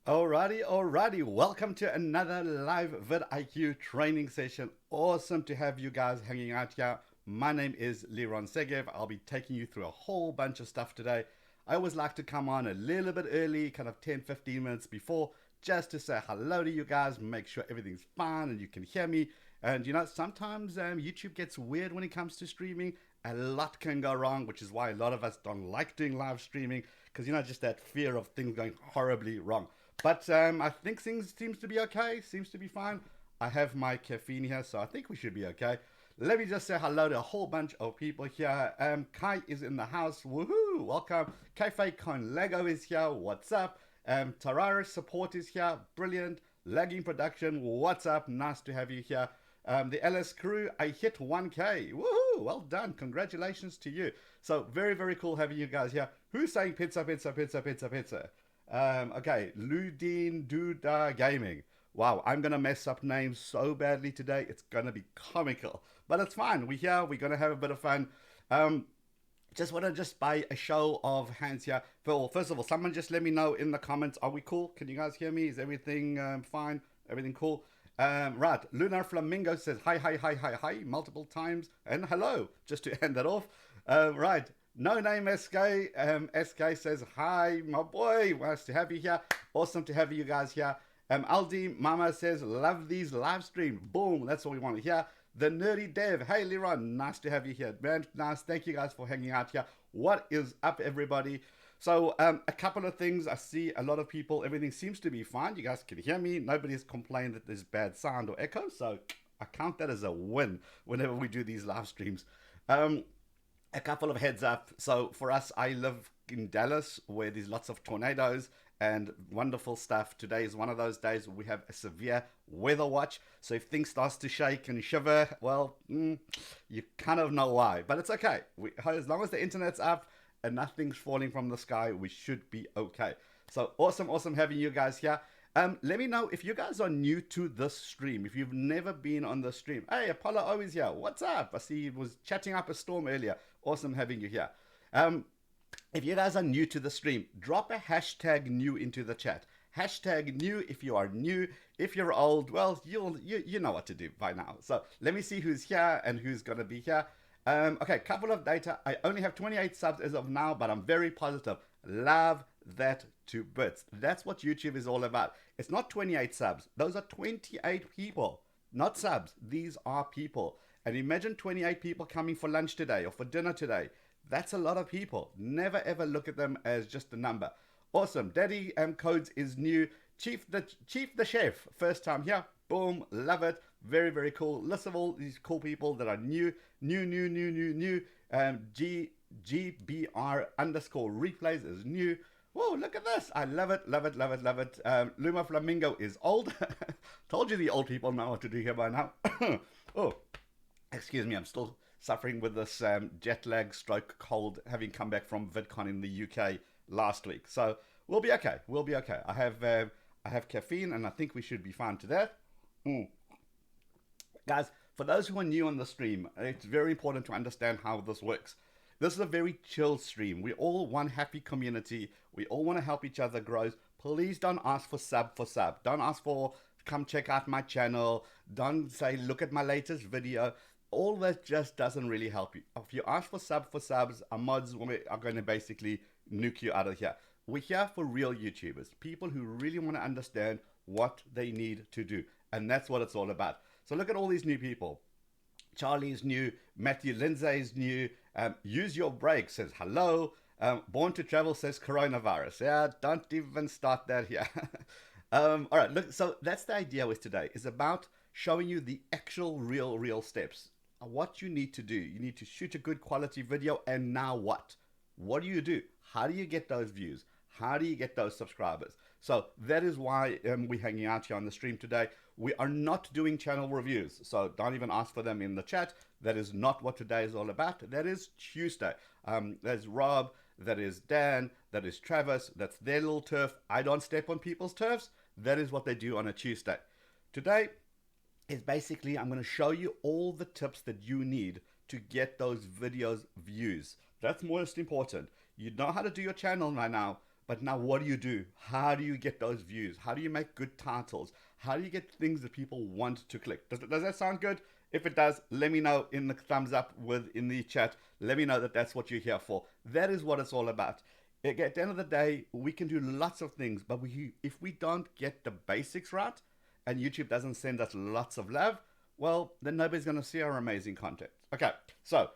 Alrighty. Welcome to another live vidIQ training session. Awesome to have you guys hanging out here. My name is Liron. I'll be taking you through a whole bunch of stuff today. I always like to come on a little bit early, kind of 10, 15 minutes before, just to say hello to you guys, make sure everything's fine and you can hear me. And sometimes YouTube gets weird when it comes to streaming. A lot can go wrong, which is why a lot of us don't like doing live streaming because just that fear of things going horribly wrong. But I think things seems to be okay. Seems to be fine. I have my caffeine here, so I think we should be okay. Let me just say hello to a whole bunch of people here. Kai is in the house. Woohoo! Welcome. Cafe Con Lego is here. What's up? Tarara Support is here. Brilliant. Lagging Production. What's up? Nice to have you here. The LS crew, I hit 1K. Woohoo! Well done. Congratulations to you. So very, very cool having you guys here. Who's saying pizza, pizza, pizza, pizza, pizza? Okay, Ludin Duda Gaming. Wow, I'm gonna mess up names so badly today. It's gonna be comical, but it's fine. We're here. We're gonna have a bit of fun. Um, just want to just by a show of hands here. Well, first of all, someone just let me know in the comments. Are we cool? Can you guys hear me? Is everything fine? Everything cool? Right. Lunar Flamingo says hi, hi, hi, hi, hi multiple times and hello. Just to end that off. Right. No name SK. SK says hi, my boy. Nice to have you here. Awesome to have you guys here. Aldi Mama says love these live streams. Boom. That's what we want to hear. The Nerdy Dev. Hey, Liron. Nice to have you here, man. Nice. Thank you guys for hanging out here. What is up, everybody? So, a couple of things. I see a lot of people. Everything seems to be fine. You guys can hear me. Nobody's complained that there's bad sound or echo. So, I count that as a win whenever we do these live streams. A couple of heads up. So, for us, I live in Dallas where there's lots of tornadoes and wonderful stuff. Today is one of those days where we have a severe weather watch. So if things starts to shake and shiver, well, you kind of know why. But it's okay. As long as the internet's up and nothing's falling from the sky, we should be okay. So awesome having you guys here. Let me know if you guys are new to this stream. If you've never been on the stream. Hey, Apollo always here. What's up? I see you was chatting up a storm earlier. Awesome having you here. If you guys are new to the stream, drop a hashtag new into the chat. Hashtag new if you are new. If you're old, well, you know what to do by now. So let me see who's here and who's gonna be here. Okay, couple of data. I only have 28 subs as of now, but I'm very positive. Love that to bits. That's what YouTube is all about. It's not 28 subs. Those are 28 people, not subs. These are people. And imagine 28 people coming for lunch today or for dinner today. That's a lot of people. Never ever look at them as just a number. Awesome. Daddy Codes is new. Chief the chef. First time here. Boom. Love it. Very cool. List of all these cool people that are new. New. GBR underscore replays is new. Whoa, look at this. I love it. Luma Flamingo is old. Told you the old people know what to do here by now. Oh, excuse me. I'm still suffering with this jet lag stroke cold, having come back from VidCon in the UK last week. So we'll be okay. I have caffeine, and I think we should be fine to that. Guys, for those who are new on the stream, it's very important to understand how this works. This is a very chill stream. We all one happy community. We all want to help each other grow. Please don't ask for sub. Don't ask for come check out my channel. Don't say look at my latest video. All that just doesn't really help you. If you ask for subs, our mods are going to basically nuke you out of here. We're here for real YouTubers, people who really want to understand what they need to do. And that's what it's all about. So look at all these new people. Charlie's new, Matthew Lindsay is new, Use Your Break says hello, Born to Travel says coronavirus. Yeah, don't even start that here. All right, look, so that's the idea with today, is about showing you the actual real steps. What you need to do. You need to shoot a good quality video, and now what? What do you do? How do you get those views? How do you get those subscribers? So that is why we're hanging out here on the stream today. We are not doing channel reviews, so don't even ask for them in the chat. That is not what today is all about. That is Tuesday. There's Rob, that is Dan, that is Travis, that's their little turf. I don't step on people's turfs. That is what they do on a Tuesday. Today is basically I'm going to show you all the tips that you need to get those videos views. That's most important. You know how to do your channel right now. But now what do you do? How do you get those views? How do you make good titles? How do you get things that people want to click? Does that sound good? If it does, let me know in the thumbs up in the chat. Let me know that that's what you're here for. That is what it's all about. At the end of the day, we can do lots of things, but if we don't get the basics right, and YouTube doesn't send us lots of love, well, then nobody's going to see our amazing content. Okay, so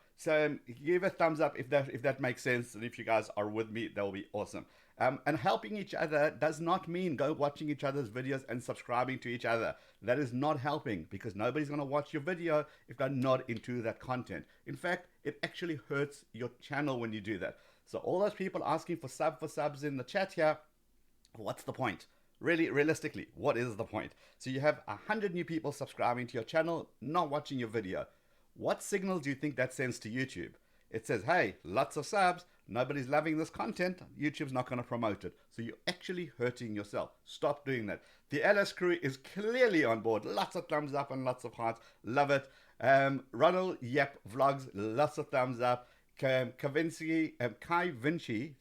give a thumbs up if that makes sense, and if you guys are with me, that will be awesome. And helping each other does not mean go watching each other's videos and subscribing to each other. That is not helping, because nobody's going to watch your video if they're not into that content. In fact, it actually hurts your channel when you do that. So all those people asking for subs in the chat here, what's the point? Really, realistically, what is the point? So you have 100 new people subscribing to your channel, not watching your video. What signal do you think that sends to YouTube? It says, hey, lots of subs, nobody's loving this content, YouTube's not going to promote it. So you're actually hurting yourself. Stop doing that. The LS crew is clearly on board. Lots of thumbs up and lots of hearts. Love it. Ronald Yep Vlogs, lots of thumbs up. Kai Vinci,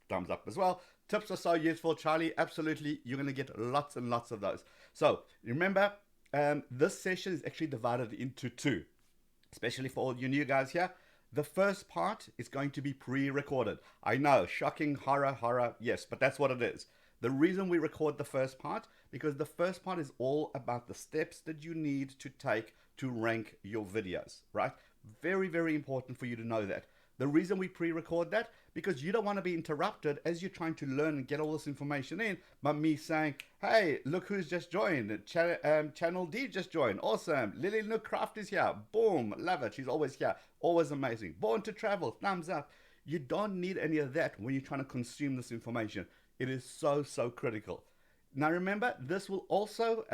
thumbs up as well. Tips are so useful, Charlie. Absolutely. You're going to get lots and lots of those. So remember, this session is actually divided into two, especially for all you new guys here. The first part is going to be pre-recorded. I know, shocking, horror, yes, but that's what it is. The reason we record the first part, because the first part is all about the steps that you need to take to rank your videos, right? Very, very important for you to know that. The reason we pre-record that, because you don't want to be interrupted as you're trying to learn and get all this information in by me saying, hey, look who's just joined. Channel D just joined. Awesome. Lily Nook Craft is here. Boom. Love it. She's always here. Always amazing. Born to travel. Thumbs up. You don't need any of that when you're trying to consume this information. It is so, so critical. Now remember, this will also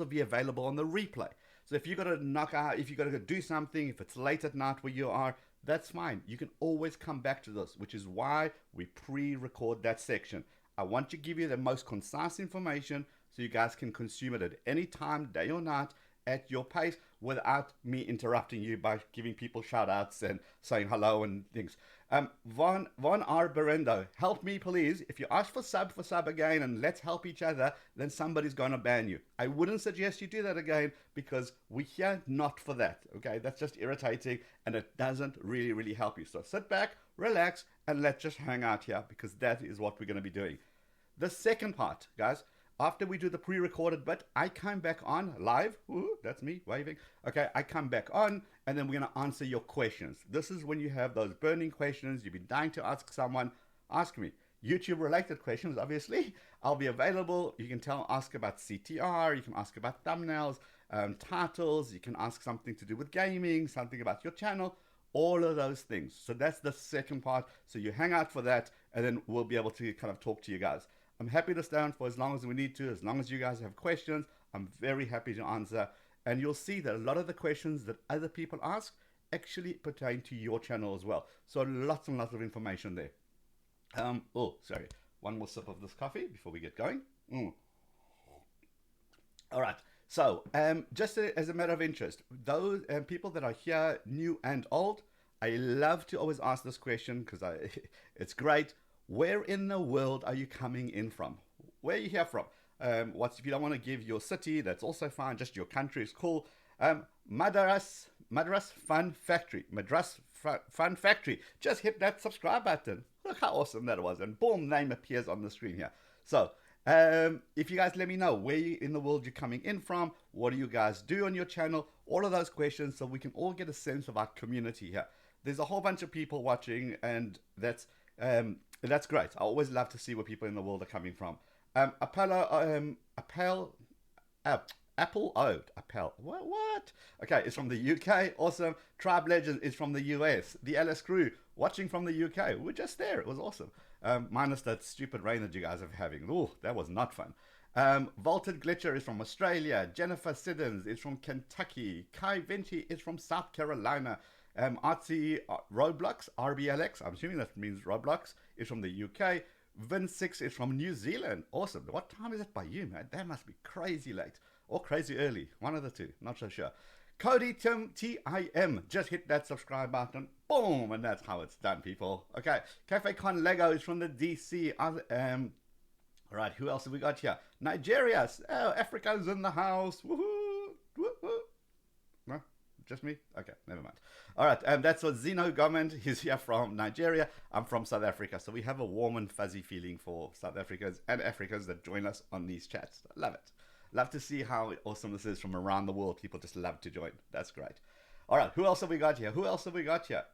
be available on the replay. So if you got to knock out, if you got to go do something, if it's late at night where you are, that's fine. You can always come back to this, which is why we pre-record that section. I want to give you the most concise information so you guys can consume it at any time, day or night, at your pace, without me interrupting you by giving people shout outs and saying hello and things. Von R. Berendo, help me please. If you ask for sub again and let's help each other, then somebody's going to ban you. I wouldn't suggest you do that again, because we're here not for that, okay? That's just irritating and it doesn't really, really help you. So sit back, relax, and let's just hang out here, because that is what we're going to be doing. The second part, guys, after we do the pre-recorded bit, I come back on live. Ooh, that's me waving. Okay, I come back on, and then we're going to answer your questions. This is when you have those burning questions you've been dying to ask someone. Ask me. YouTube-related questions, obviously. I'll be available. You can ask about CTR. You can ask about thumbnails, titles. You can ask something to do with gaming, something about your channel, all of those things. So that's the second part. So you hang out for that, and then we'll be able to kind of talk to you guys. I'm happy to stay on for as long as we need to, as long as you guys have questions. I'm very happy to answer. And you'll see that a lot of the questions that other people ask actually pertain to your channel as well. So lots and lots of information there. Oh, sorry. One more sip of this coffee before we get going. All right. So just as a matter of interest, those people that are here, new and old, I love to always ask this question because it's great. Where in the world are you coming in from? Where are you here from? If you don't want to give your city, that's also fine. Just your country is cool. Madras Fun Factory. Madras Fun Factory. Just hit that subscribe button. Look how awesome that was. And boom, name appears on the screen here. So if you guys let me know where in the world you're coming in from, what do you guys do on your channel, all of those questions, so we can all get a sense of our community here. There's a whole bunch of people watching, and that's great. I always love to see where people in the world are coming from. What? Okay, it's from the UK. Awesome. Tribe Legend is from the US. The LS Crew watching from the UK. We're just there. It was awesome. Minus that stupid rain that you guys are having. Ooh, that was not fun. Vaulted Glitcher is from Australia. Jennifer Siddons is from Kentucky. Kai Vinci is from South Carolina. Artsy Roblox, RBLX, I'm assuming that means Roblox, is from the UK. Vin6 is from New Zealand. Awesome. What time is it by you, man? That must be crazy late or crazy early. One of the two. Not so sure. Cody Tim TIM. Just hit that subscribe button. boom, and that's how it's done, people. Okay, Cafe Con Lego is from the DC. All right, who else have we got here? Nigeria. Oh, Africa's in the house. Woohoo! Woohoo! No, just me? Okay, never mind. All right, that's what Zeno Government. He's here from Nigeria. I'm from South Africa. So we have a warm and fuzzy feeling for South Africans and Africans that join us on these chats. Love it. Love to see how awesome this is from around the world. People just love to join. That's great. All right, who else have we got here? Who else have we got here?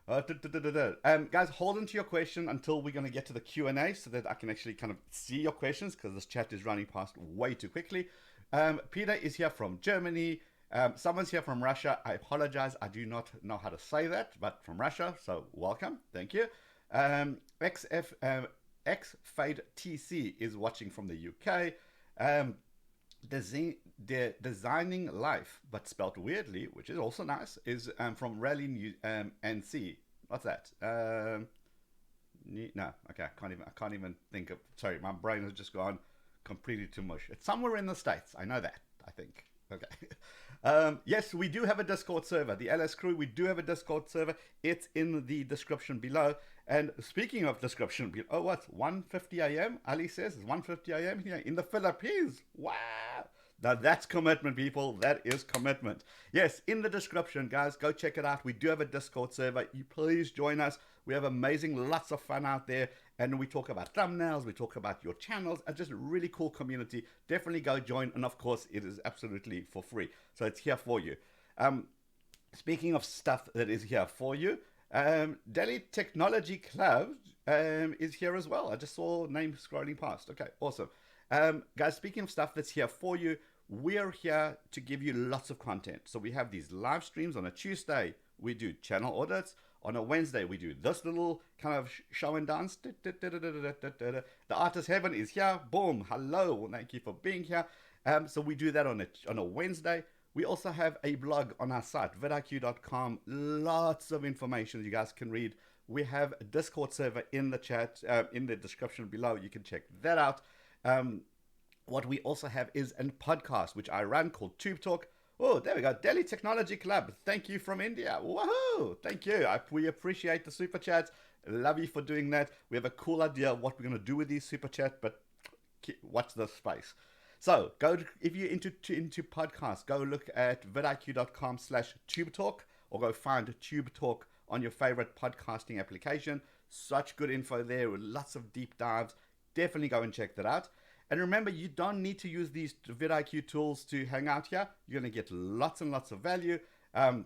Guys, hold on to your question until we're going to get to the Q&A so that I can actually kind of see your questions because this chat is running past way too quickly. Peter is here from Germany. Someone's here from Russia. I apologize. I do not know how to say that, but from Russia. So welcome. Thank you. XFade TC is watching from the UK. Designing Life, but spelled weirdly, which is also nice, is from Rally NC. What's that? No, okay, I can't even think of. Sorry, my brain has just gone completely to mush. It's somewhere in the States. I know that. I think. Okay. Yes, we do have a Discord server. The LS Crew, we do have a Discord server. It's in the description below. And speaking of description, oh, what? 1:50 a.m. Ali says it's 1:50 a.m. here in the Philippines. Wow. Now that's commitment, people. That is commitment. Yes, in the description, guys, go check it out. We do have a Discord server. You please join us. We have amazing, lots of fun out there. And we talk about thumbnails. We talk about your channels. And just a really cool community. Definitely go join. And of course, it is absolutely for free. So it's here for you. Speaking of stuff that is here for you, Delhi Technology Club is here as well. I just saw name scrolling past. Okay, awesome. Guys, speaking of stuff that's here for you, we're here to give you lots of content. So we have these live streams. On a Tuesday, we do channel audits. On a Wednesday, we do this little kind of show and dance. The Artist Heaven is here. Boom. Hello. Thank you for being here. So we do that on a Wednesday. We also have a blog on our site, vidIQ.com. Lots of information you guys can read. We have a Discord server in the chat, in the description below. You can check that out. What we also have is a podcast, which I run, called Tube Talk. Oh, there we go. Delhi Technology Club. Thank you from India. Woohoo! Thank you. We appreciate the super chats. Love you for doing that. We have a cool idea of what we're going to do with these super chats, but watch this space. So if you're into podcasts, go look at vidIQ.com/Tube Talk or go find Tube Talk on your favorite podcasting application. Such good info there with lots of deep dives. Definitely go and check that out. And remember, you don't need to use these vidIQ tools to hang out here. You're going to get lots and lots of value. The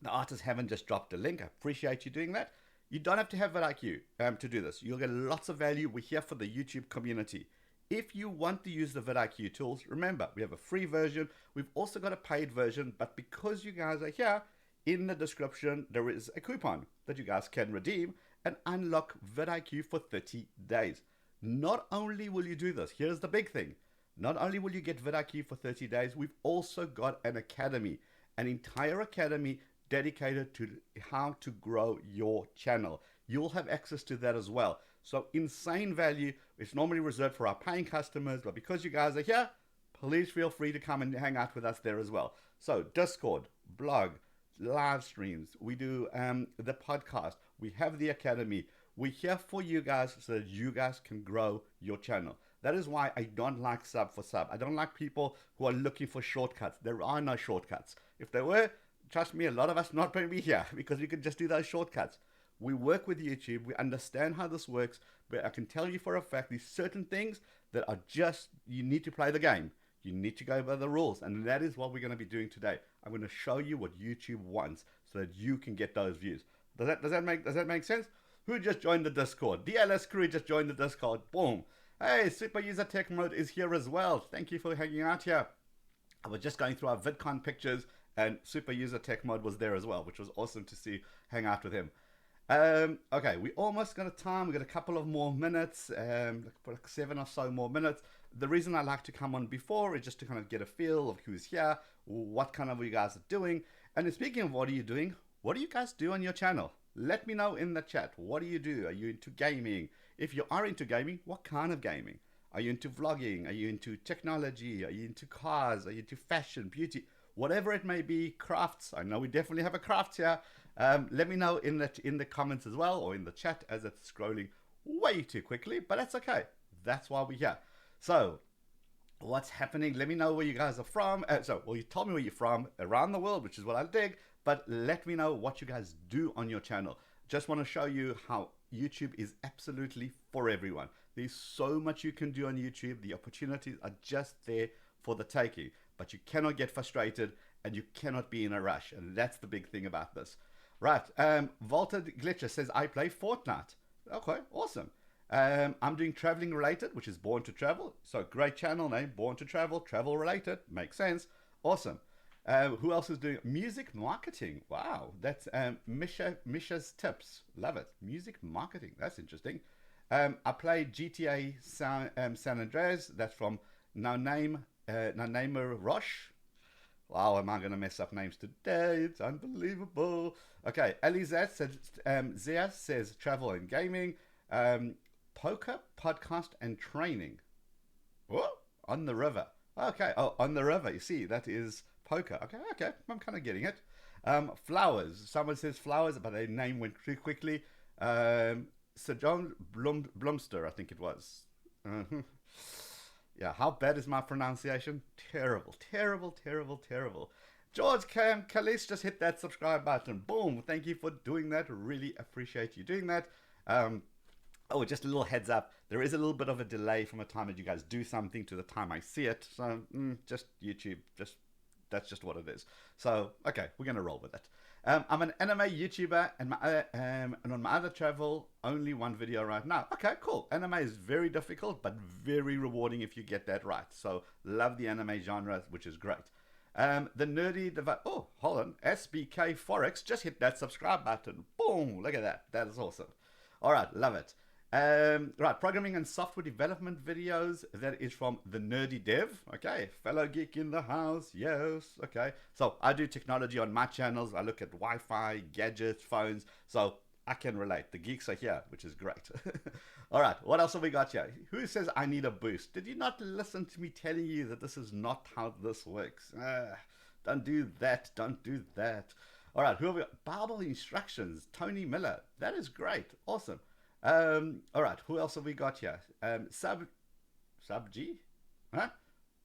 artists haven't just dropped a link. I appreciate you doing that. You don't have to have vidIQ to do this. You'll get lots of value. We're here for the YouTube community. If you want to use the vidIQ tools, remember, we have a free version. We've also got a paid version. But because you guys are here, in the description, there is a coupon that you guys can redeem and unlock vidIQ for 30 days. Not only will you do this, here's the big thing. Not only will you get vidIQ for 30 days, we've also got an academy, an entire academy dedicated to how to grow your channel. You'll have access to that as well. So insane value. It's normally reserved for our paying customers, but because you guys are here, please feel free to come and hang out with us there as well. So Discord, blog, live streams. We do the podcast. We have the academy. We're here for you guys so that you guys can grow your channel. That is why I don't like sub for sub. I don't like people who are looking for shortcuts. There are no shortcuts. If there were, trust me, a lot of us not going to be here because we could just do those shortcuts. We work with YouTube. We understand how this works. But I can tell you for a fact, there's certain things that are just, you need to play the game. You need to go by the rules. And that is what we're going to be doing today. I'm going to show you what YouTube wants so that you can get those views. Does that make sense? Who just joined the Discord? The LS Crew just joined the Discord. Boom. Hey, Super User Tech Mode is here as well. Thank you for hanging out here. I was just going through our VidCon pictures and Super User Tech Mode was there as well, which was awesome to see, hang out with him. Okay, we almost got a time. We got a couple of more minutes, like 7 or so more minutes. The reason I like to come on before is just to kind of get a feel of who's here, what kind of you guys are doing. And speaking of what are you doing, what do you guys do on your channel? Let me know in the chat. What do you do? Are you into gaming? If you are into gaming, what kind of gaming? Are you into vlogging? Are you into technology? Are you into cars? Are you into fashion, beauty? whatever it may be, crafts. I know we definitely have a craft here. Let me know in the comments as well, or in the chat, as it's scrolling way too quickly, but that's okay. That's why we're here. So what's happening? Let me know where you guys are from. Well, you told me where you're from around the world, which is what I dig, but let me know what you guys do on your channel. Just want to show you how YouTube is absolutely for everyone. There's so much you can do on YouTube. The opportunities are just there for the taking, but you cannot get frustrated and you cannot be in a rush. And that's the big thing about this. Right. Volta Glitcher says, I play Fortnite. Okay, awesome. I'm doing traveling related, which is Born to Travel. So great channel name, Born to Travel, travel related. Makes sense. Awesome. Who else is doing music marketing? Wow, that's Misha's tips. Love it. Music marketing. That's interesting. I played GTA San Andreas. That's from Naima Roche. Wow, am I going to mess up names today? It's unbelievable. Okay, Elizet says, Zia says travel and gaming. Poker, podcast, and training. What? On the river. Okay, oh, on the river. You see, that is poker. Okay, I'm kind of getting it. Flowers. Someone says flowers, but their name went too quickly. Sir John Blumster, I think it was. Yeah, how bad is my pronunciation? Terrible. George Kalis just hit that subscribe button. Boom. Thank you for doing that. Really appreciate you doing that. Oh, just a little heads up. There is a little bit of a delay from the time that you guys do something to the time I see it. So just YouTube, that's just what it is. So, okay, we're going to roll with it. I'm an anime YouTuber, and on my other travel, only one video right now. Okay, cool. Anime is very difficult, but very rewarding if you get that right. So, love the anime genre, which is great. The nerdy device. Oh, hold on. SBK Forex. Just hit that subscribe button. Boom. Look at that. That is awesome. All right, love it. Right, programming and software development videos. That is from the Nerdy Dev. Okay, fellow geek in the house. Yes. Okay. So I do technology on my channels. I look at Wi-Fi, gadgets, phones. So I can relate. The geeks are here, which is great. All right. What else have we got here? Who says I need a boost? Did you not listen to me telling you that this is not how this works? Don't do that. Don't do that. All right. Who have we got? Bible instructions. Tony Miller. That is great. Awesome. All right, who else have we got here? Sub G, huh?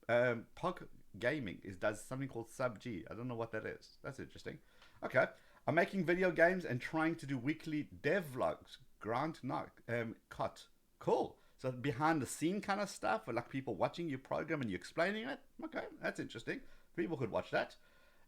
Pog Gaming does something called Sub G. I don't know what that is. That's interesting. Okay, I'm making video games and trying to do weekly dev vlogs. Grant Cot. Cool. So behind the scene kind of stuff, or like people watching your program and you explaining it. Okay, that's interesting. People could watch that.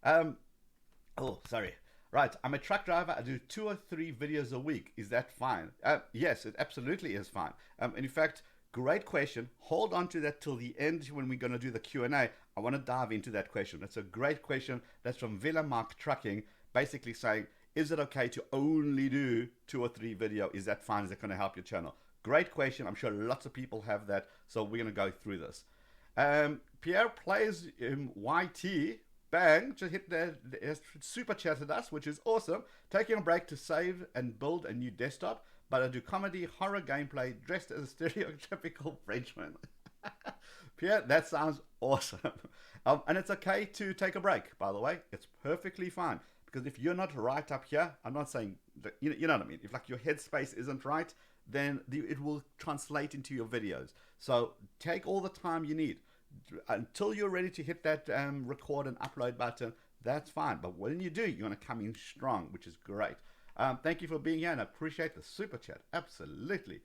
Oh, sorry. Right, I'm a truck driver. I do 2 or 3 videos a week. Is that fine? Yes, it absolutely is fine. And in fact, great question. Hold on to that till the end when we're going to do the Q&A. I want to dive into that question. That's a great question. That's from Villa Mark Trucking, basically saying, is it okay to only do 2 or 3 videos? Is that fine? Is that going to help your channel? Great question. I'm sure lots of people have that. So we're going to go through this. Pierre plays YT. Bang, just hit the super chatted us, which is awesome. Taking a break to save and build a new desktop, but I do comedy, horror gameplay, dressed as a stereotypical Frenchman. Pierre, that sounds awesome. And it's okay to take a break, by the way. It's perfectly fine. Because if you're not right up here, I'm not saying, that, you know what I mean? If like your headspace isn't right, then it will translate into your videos. So take all the time you need. Until you're ready to hit that record and upload button, that's fine. But when you do, you want to come in strong, which is great. Thank you for being here, and I appreciate the super chat. Absolutely.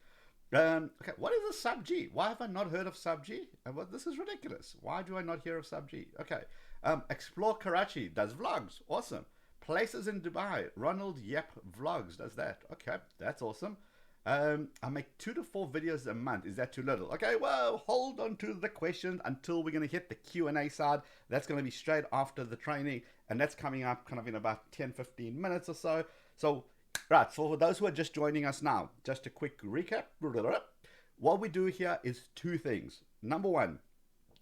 Okay, what is a Sub G? Why have I not heard of Sub G? Well, this is ridiculous. Why do I not hear of Sub G? Okay. Explore Karachi does vlogs. Awesome. Places in Dubai. Ronald Yep Vlogs does that. Okay, that's awesome. I make 2 to 4 videos a month. Is that too little? Okay, well, hold on to the questions until we're going to hit the Q&A side. That's going to be straight after the training, and that's coming up kind of in about 10-15 minutes or so. So, right, so for those who are just joining us now, just a quick recap. What we do here is 2 things. Number 1,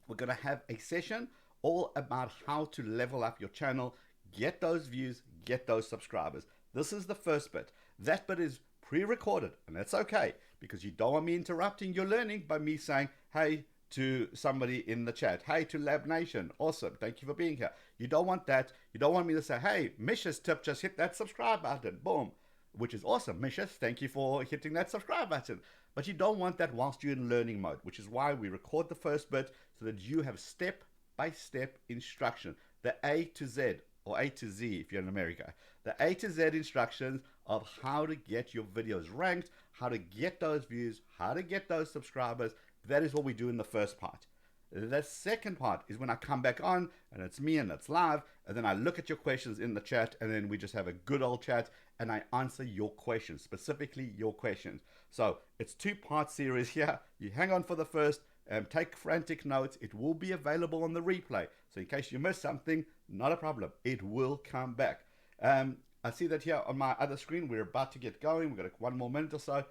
we're going to have a session all about how to level up your channel, get those views, get those subscribers. This is the first bit. That bit is pre-recorded, and that's okay, because you don't want me interrupting your learning by me saying, hey, to somebody in the chat. Hey, to Lab Nation, awesome, thank you for being here. You don't want that. You don't want me to say, hey, Mish's tip, just hit that subscribe button, boom, which is awesome. Mishas, thank you for hitting that subscribe button. But you don't want that whilst you're in learning mode, which is why we record the first bit so that you have step-by-step instruction, the A to Z, or A to Z if you're in America, the A to Z instructions of how to get your videos ranked, how to get those views, how to get those subscribers. That is what we do in the first part. The second part is when I come back on and it's me and it's live, and then I look at your questions in the chat, and then we just have a good old chat and I answer your questions, specifically your questions. So it's two-part series here. You hang on for the first, take frantic notes. It will be available on the replay. So in case you miss something, not a problem. It will come back. I see that here on my other screen. We're about to get going. We've got one more minute or so.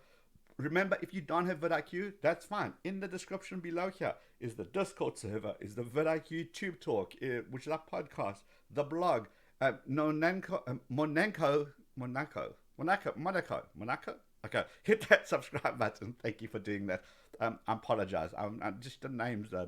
Remember, if you don't have vidIQ, that's fine. In the description below here is the Discord server, is the vidIQ Tube Talk, which is our podcast, the blog, Monaco. Okay, hit that subscribe button. Thank you for doing that. I apologize. I'm just the names are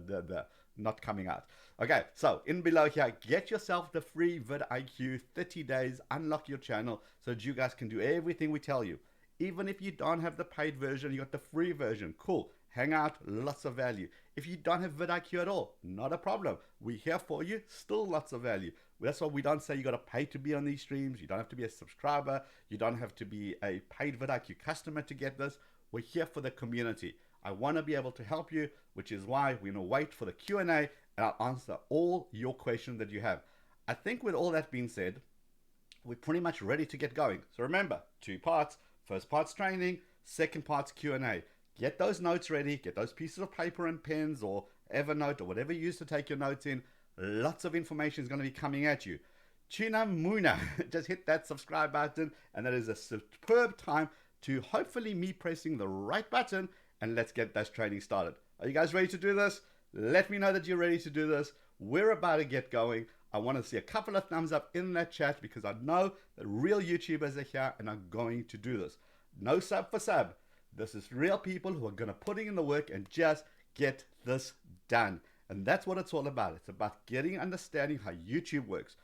not coming out. Okay, so in below here, get yourself the free vidIQ 30 days, unlock your channel so that you guys can do everything we tell you. Even if you don't have the paid version, you got the free version. Cool. Hang out, lots of value. If you don't have vidIQ at all, not a problem. We're here for you, still lots of value. That's why we don't say you got to pay to be on these streams. You don't have to be a subscriber. You don't have to be a paid vidIQ customer to get this. We're here for the community. I want to be able to help you, which is why we're going to wait for the Q&A, and I'll answer all your questions that you have. I think with all that being said, we're pretty much ready to get going. So remember, two parts. First part's training, second part's Q&A. Get those notes ready, get those pieces of paper and pens or Evernote or whatever you use to take your notes in. Lots of information is going to be coming at you. China Muna, just hit that subscribe button, and that is a superb time to hopefully me pressing the right button, and let's get this training started. Are you guys ready to do this? Let me know that you're ready to do this. We're about to get going. I want to see a couple of thumbs up in that chat because I know that real YouTubers are here and are going to do this. No sub for sub. This is real people who are going to put in the work and just get this done. And that's what it's all about. It's about getting understanding how YouTube works.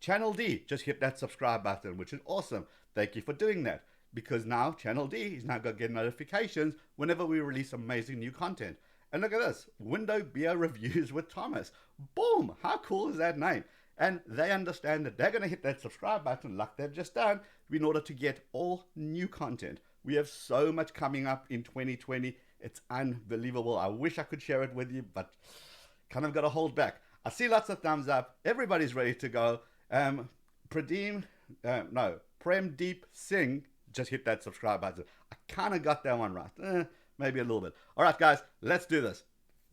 Channel D, just hit that subscribe button, which is awesome. Thank you for doing that, because now Channel D is now going to get notifications whenever we release amazing new content. And look at this, Window Beer Reviews with Thomas. Boom, how cool is that name? And they understand that they're going to hit that subscribe button like they've just done in order to get all new content. We have so much coming up in 2020. It's unbelievable. I wish I could share it with you, but kind of got to hold back. I see lots of thumbs up. Everybody's ready to go. Premdeep Singh, just hit that subscribe button. I kind of got that one right. Maybe a little bit. All right, guys, let's do this.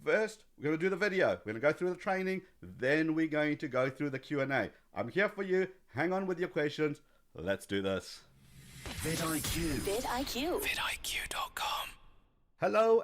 First, we're going to do the video. We're going to go through the training. Then we're going to go through the Q&A. I'm here for you. Hang on with your questions. Let's do this. vidIQ. vidIQ. vidIQ.com. Hello,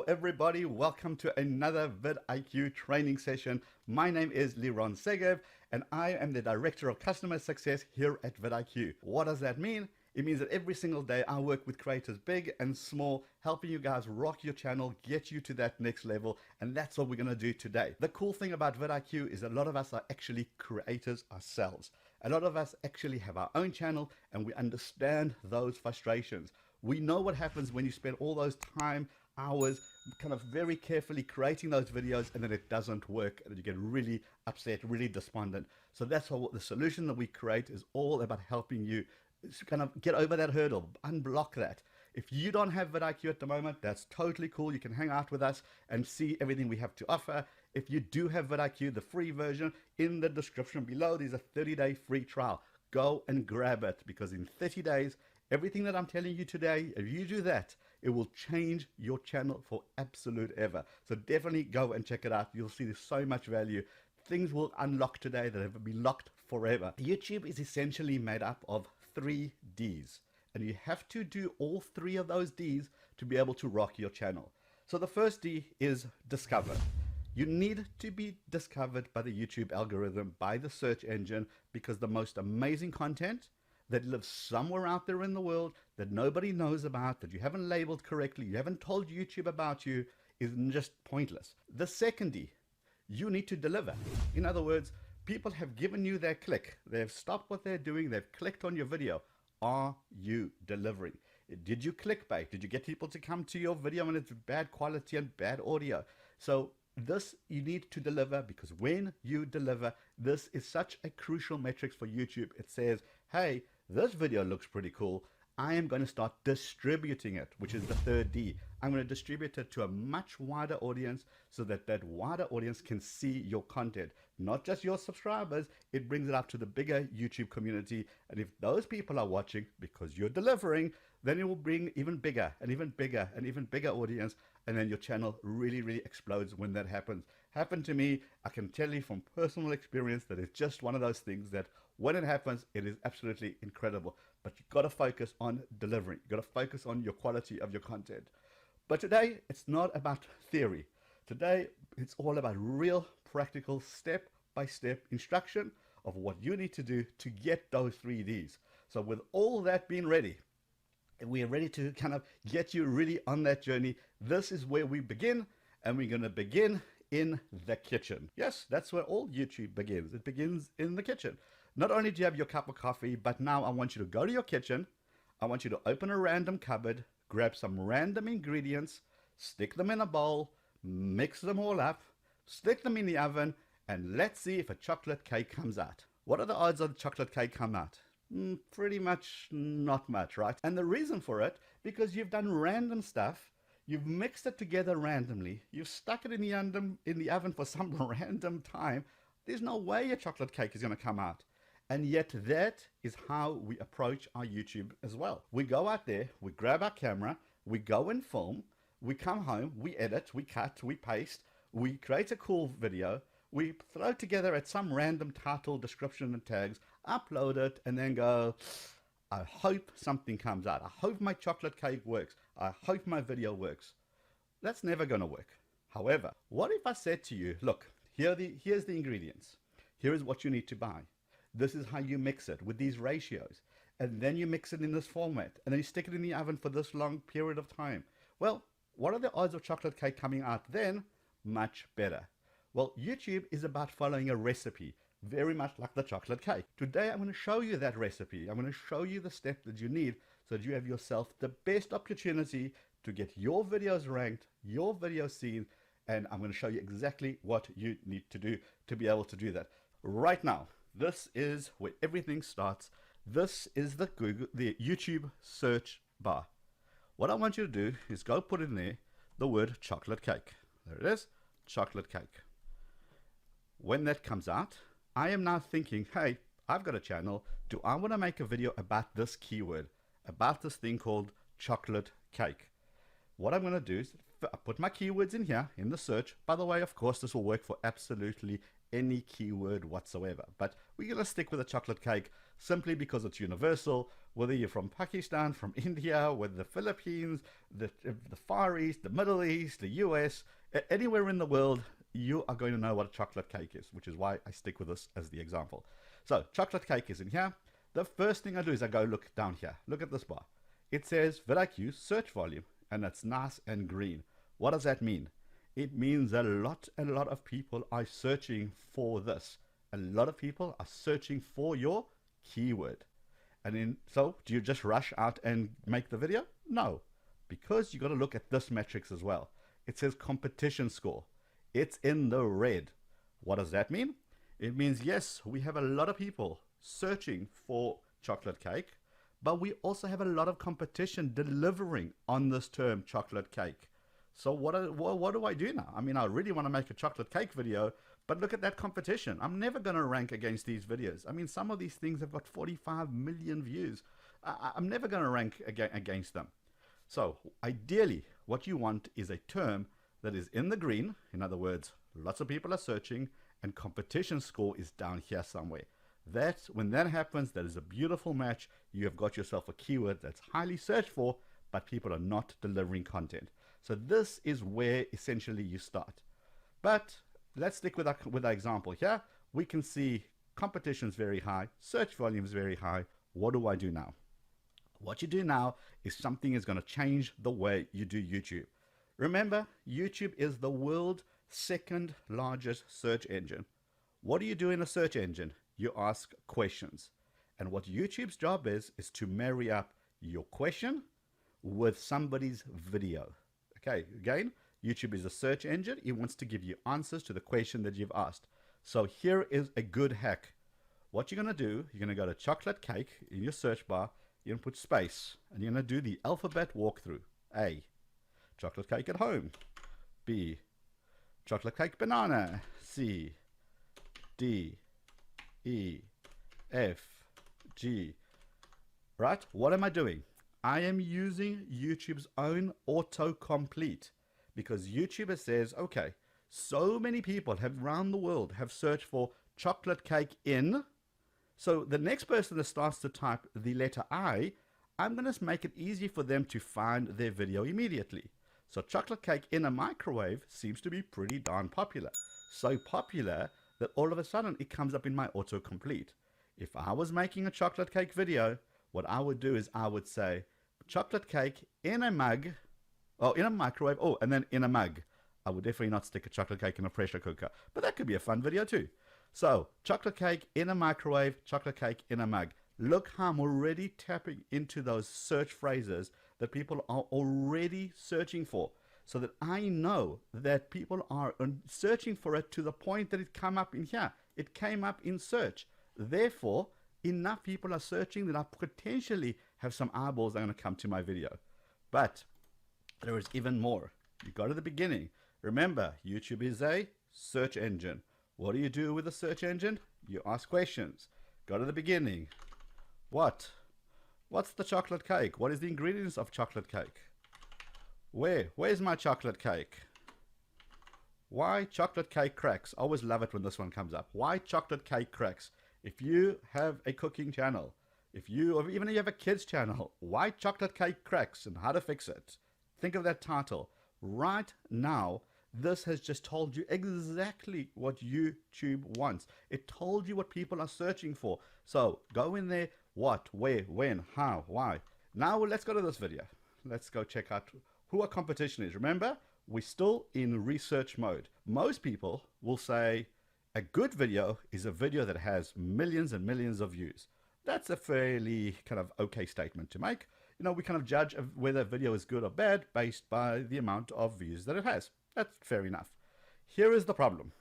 everybody. Welcome to another vidIQ training session. My name is Liron Segev, and I am the Director of Customer Success here at vidIQ. What does that mean? It means that every single day I work with creators big and small, helping you guys rock your channel, get you to that next level, and that's what we're going to do today. The cool thing about vidIQ is a lot of us are actually creators ourselves. A lot of us actually have our own channel, and we understand those frustrations. We know what happens when you spend all those time, hours, kind of very carefully creating those videos, and then it doesn't work, and you get really upset, really despondent. So that's what the solution that we create is all about, helping you kind of get over that hurdle, unblock that. If you don't have vidIQ at the moment, that's totally cool. You can hang out with us and see everything we have to offer. If you do have vidIQ, the free version, in the description below, there's a 30-day free trial. Go and grab it, because in 30 days, everything that I'm telling you today, if you do that, it will change your channel for absolute ever. So definitely go and check it out. You'll see there's so much value. Things will unlock today that have been locked forever. YouTube is essentially made up of 3 Ds, and you have to do all 3 of those Ds to be able to rock your channel. So the first D is discover. You need to be discovered by the YouTube algorithm, by the search engine, because the most amazing content that lives somewhere out there in the world that nobody knows about, that you haven't labeled correctly, you haven't told YouTube about you, is just pointless. The second D, you need to deliver. In other words, people have given you their click. They've stopped what they're doing. They've clicked on your video. Are you delivering? Did you clickbait? Did you get people to come to your video when it's bad quality and bad audio? So this you need to deliver, because when you deliver, this is such a crucial metric for YouTube. It says, hey, this video looks pretty cool. I am going to start distributing it, which is the third D. I'm going to distribute it to a much wider audience so that that wider audience can see your content, not just your subscribers. It brings it up to the bigger YouTube community. And if those people are watching because you're delivering, then it will bring even bigger and even bigger and even bigger audience. And then your channel really, really explodes when that happens. Happened to me. I can tell you from personal experience that it's just one of those things that when it happens, it is absolutely incredible. But you've got to focus on delivering. You've got to focus on your quality of your content. But today, it's not about theory. Today, it's all about real, practical, step-by-step instruction of what you need to do to get those 3 Ds. So with all that being ready, we are ready to kind of get you really on that journey. This is where we begin, and we're going to begin in the kitchen. Yes, that's where all YouTube begins. It begins in the kitchen. Not only do you have your cup of coffee, but now I want you to go to your kitchen. I want you to open a random cupboard, grab some random ingredients, stick them in a bowl, mix them all up, stick them in the oven, and let's see if a chocolate cake comes out. What are the odds of the chocolate cake come out? Pretty much not much, right? And the reason for it, because you've done random stuff, you've mixed it together randomly, you've stuck it in the oven for some random time. There's no way a chocolate cake is going to come out. And yet that is how we approach our YouTube as well. We go out there, we grab our camera, we go and film, we come home, we edit, we cut, we paste, we create a cool video, we throw together at some random title, description and tags, upload it, and then go, I hope something comes out. I hope my chocolate cake works. I hope my video works. That's never going to work. However, what if I said to you, look, here's the ingredients. Here is what you need to buy. This is how you mix it with these ratios. And then you mix it in this format. And then you stick it in the oven for this long period of time. Well, what are the odds of chocolate cake coming out then? Much better. Well, YouTube is about following a recipe, very much like the chocolate cake. Today, I'm going to show you that recipe. I'm going to show you the step that you need so that you have yourself the best opportunity to get your videos ranked, your videos seen, and I'm going to show you exactly what you need to do to be able to do that. Right now, this is where everything starts. This is the YouTube search bar. What I want you to do is go put in there the word chocolate cake. There it is, chocolate cake. When that comes out, I am now thinking, hey, I've got a channel. Do I want to make a video about this keyword, about this thing called chocolate cake? What I'm going to do is put my keywords in here in the search. By the way, of course, this will work for absolutely any keyword whatsoever, but we're going to stick with a chocolate cake simply because it's universal, whether you're from Pakistan, from India, whether the Philippines, the Far East, the Middle East, the US, anywhere in the world, you are going to know what a chocolate cake is, which is why I stick with this as the example. So chocolate cake is in here. The first thing I do is I go look down here. Look at this bar. It says vidIQ search volume, and it's nice and green. What does that mean? It means a lot of people are searching for this. A lot of people are searching for your keyword. And then, so do you just rush out and make the video? No, because you got to look at this metrics as well. It says competition score. It's in the red. What does that mean? It means, yes, we have a lot of people searching for chocolate cake, but we also have a lot of competition delivering on this term chocolate cake. So what do I do now? I mean, I really want to make a chocolate cake video, but look at that competition. I'm never going to rank against these videos. I mean, some of these things have got 45 million views. I'm never going to rank against them. So ideally, what you want is a term that is in the green. In other words, lots of people are searching and competition score is down here somewhere. When that happens, that is a beautiful match. You have got yourself a keyword that's highly searched for, but people are not delivering content. So this is where essentially you start. But let's stick with our example here. We can see competition is very high, search volume is very high. What do I do now? What you do now is something is going to change the way you do YouTube. Remember, YouTube is the world's second largest search engine. What do you do in a search engine? You ask questions. And what YouTube's job is to marry up your question with somebody's video. Okay, again, YouTube is a search engine. It wants to give you answers to the question that you've asked. So here is a good hack. What you're going to do, you're going to go to chocolate cake in your search bar. You're going to put space, and you're going to do the alphabet walkthrough. A, chocolate cake at home. B, chocolate cake banana. C, D, E, F, G. Right? What am I doing? I am using YouTube's own autocomplete, because YouTube says, okay, so many people have around the world have searched for chocolate cake in. So the next person that starts to type the letter I, I'm going to make it easy for them to find their video immediately. So chocolate cake in a microwave seems to be pretty darn popular. So popular that all of a sudden it comes up in my autocomplete. If I was making a chocolate cake video, what I would do is I would say chocolate cake in a mug, in a microwave, and then in a mug. I would definitely not stick a chocolate cake in a pressure cooker, but that could be a fun video too. So chocolate cake in a microwave, chocolate cake in a mug. Look how I'm already tapping into those search phrases that people are already searching for, so that I know that people are searching for it to the point that it came up in here. It came up in search. Therefore, enough people are searching that I potentially have some eyeballs that are going to come to my video. But there is even more. You go to the beginning. Remember, YouTube is a search engine. What do you do with a search engine? You ask questions. Go to the beginning. What's the chocolate cake? What is the ingredients of chocolate cake? Where's my chocolate cake? Why chocolate cake cracks? I always love it when this one comes up. Why chocolate cake cracks? If you have a cooking channel, or even if you have a kids channel, why chocolate cake cracks and how to fix it? Think of that title. Right now, this has just told you exactly what YouTube wants. It told you what people are searching for. So go in there. What, where, when, how, why. Now let's go to this video. Let's go check out who our competition is. Remember, we're still in research mode. Most people will say a good video is a video that has millions and millions of views. That's a fairly kind of okay statement to make. You know, we kind of judge whether a video is good or bad based by the amount of views that it has. That's fair enough. Here is the problem.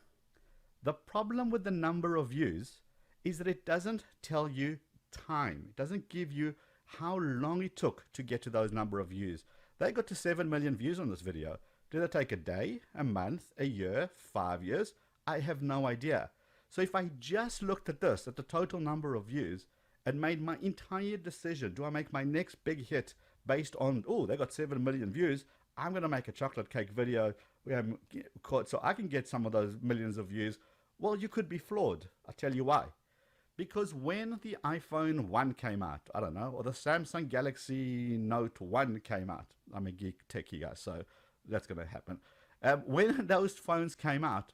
The problem with the number of views is that it doesn't tell you time. It doesn't give you how long it took to get to those number of views. They got to 7 million views on this video. Did it take a day, a month, a year, 5 years? I have no idea. So if I just looked at this, at the total number of views, and made my entire decision, do I make my next big hit based on, oh, they got 7 million views, I'm going to make a chocolate cake video so I can get some of those millions of views. Well, you could be flawed. I'll tell you why. Because when the iPhone 1 came out, I don't know, or the Samsung Galaxy Note 1 came out, I'm a geek techie guy, so that's going to happen. When those phones came out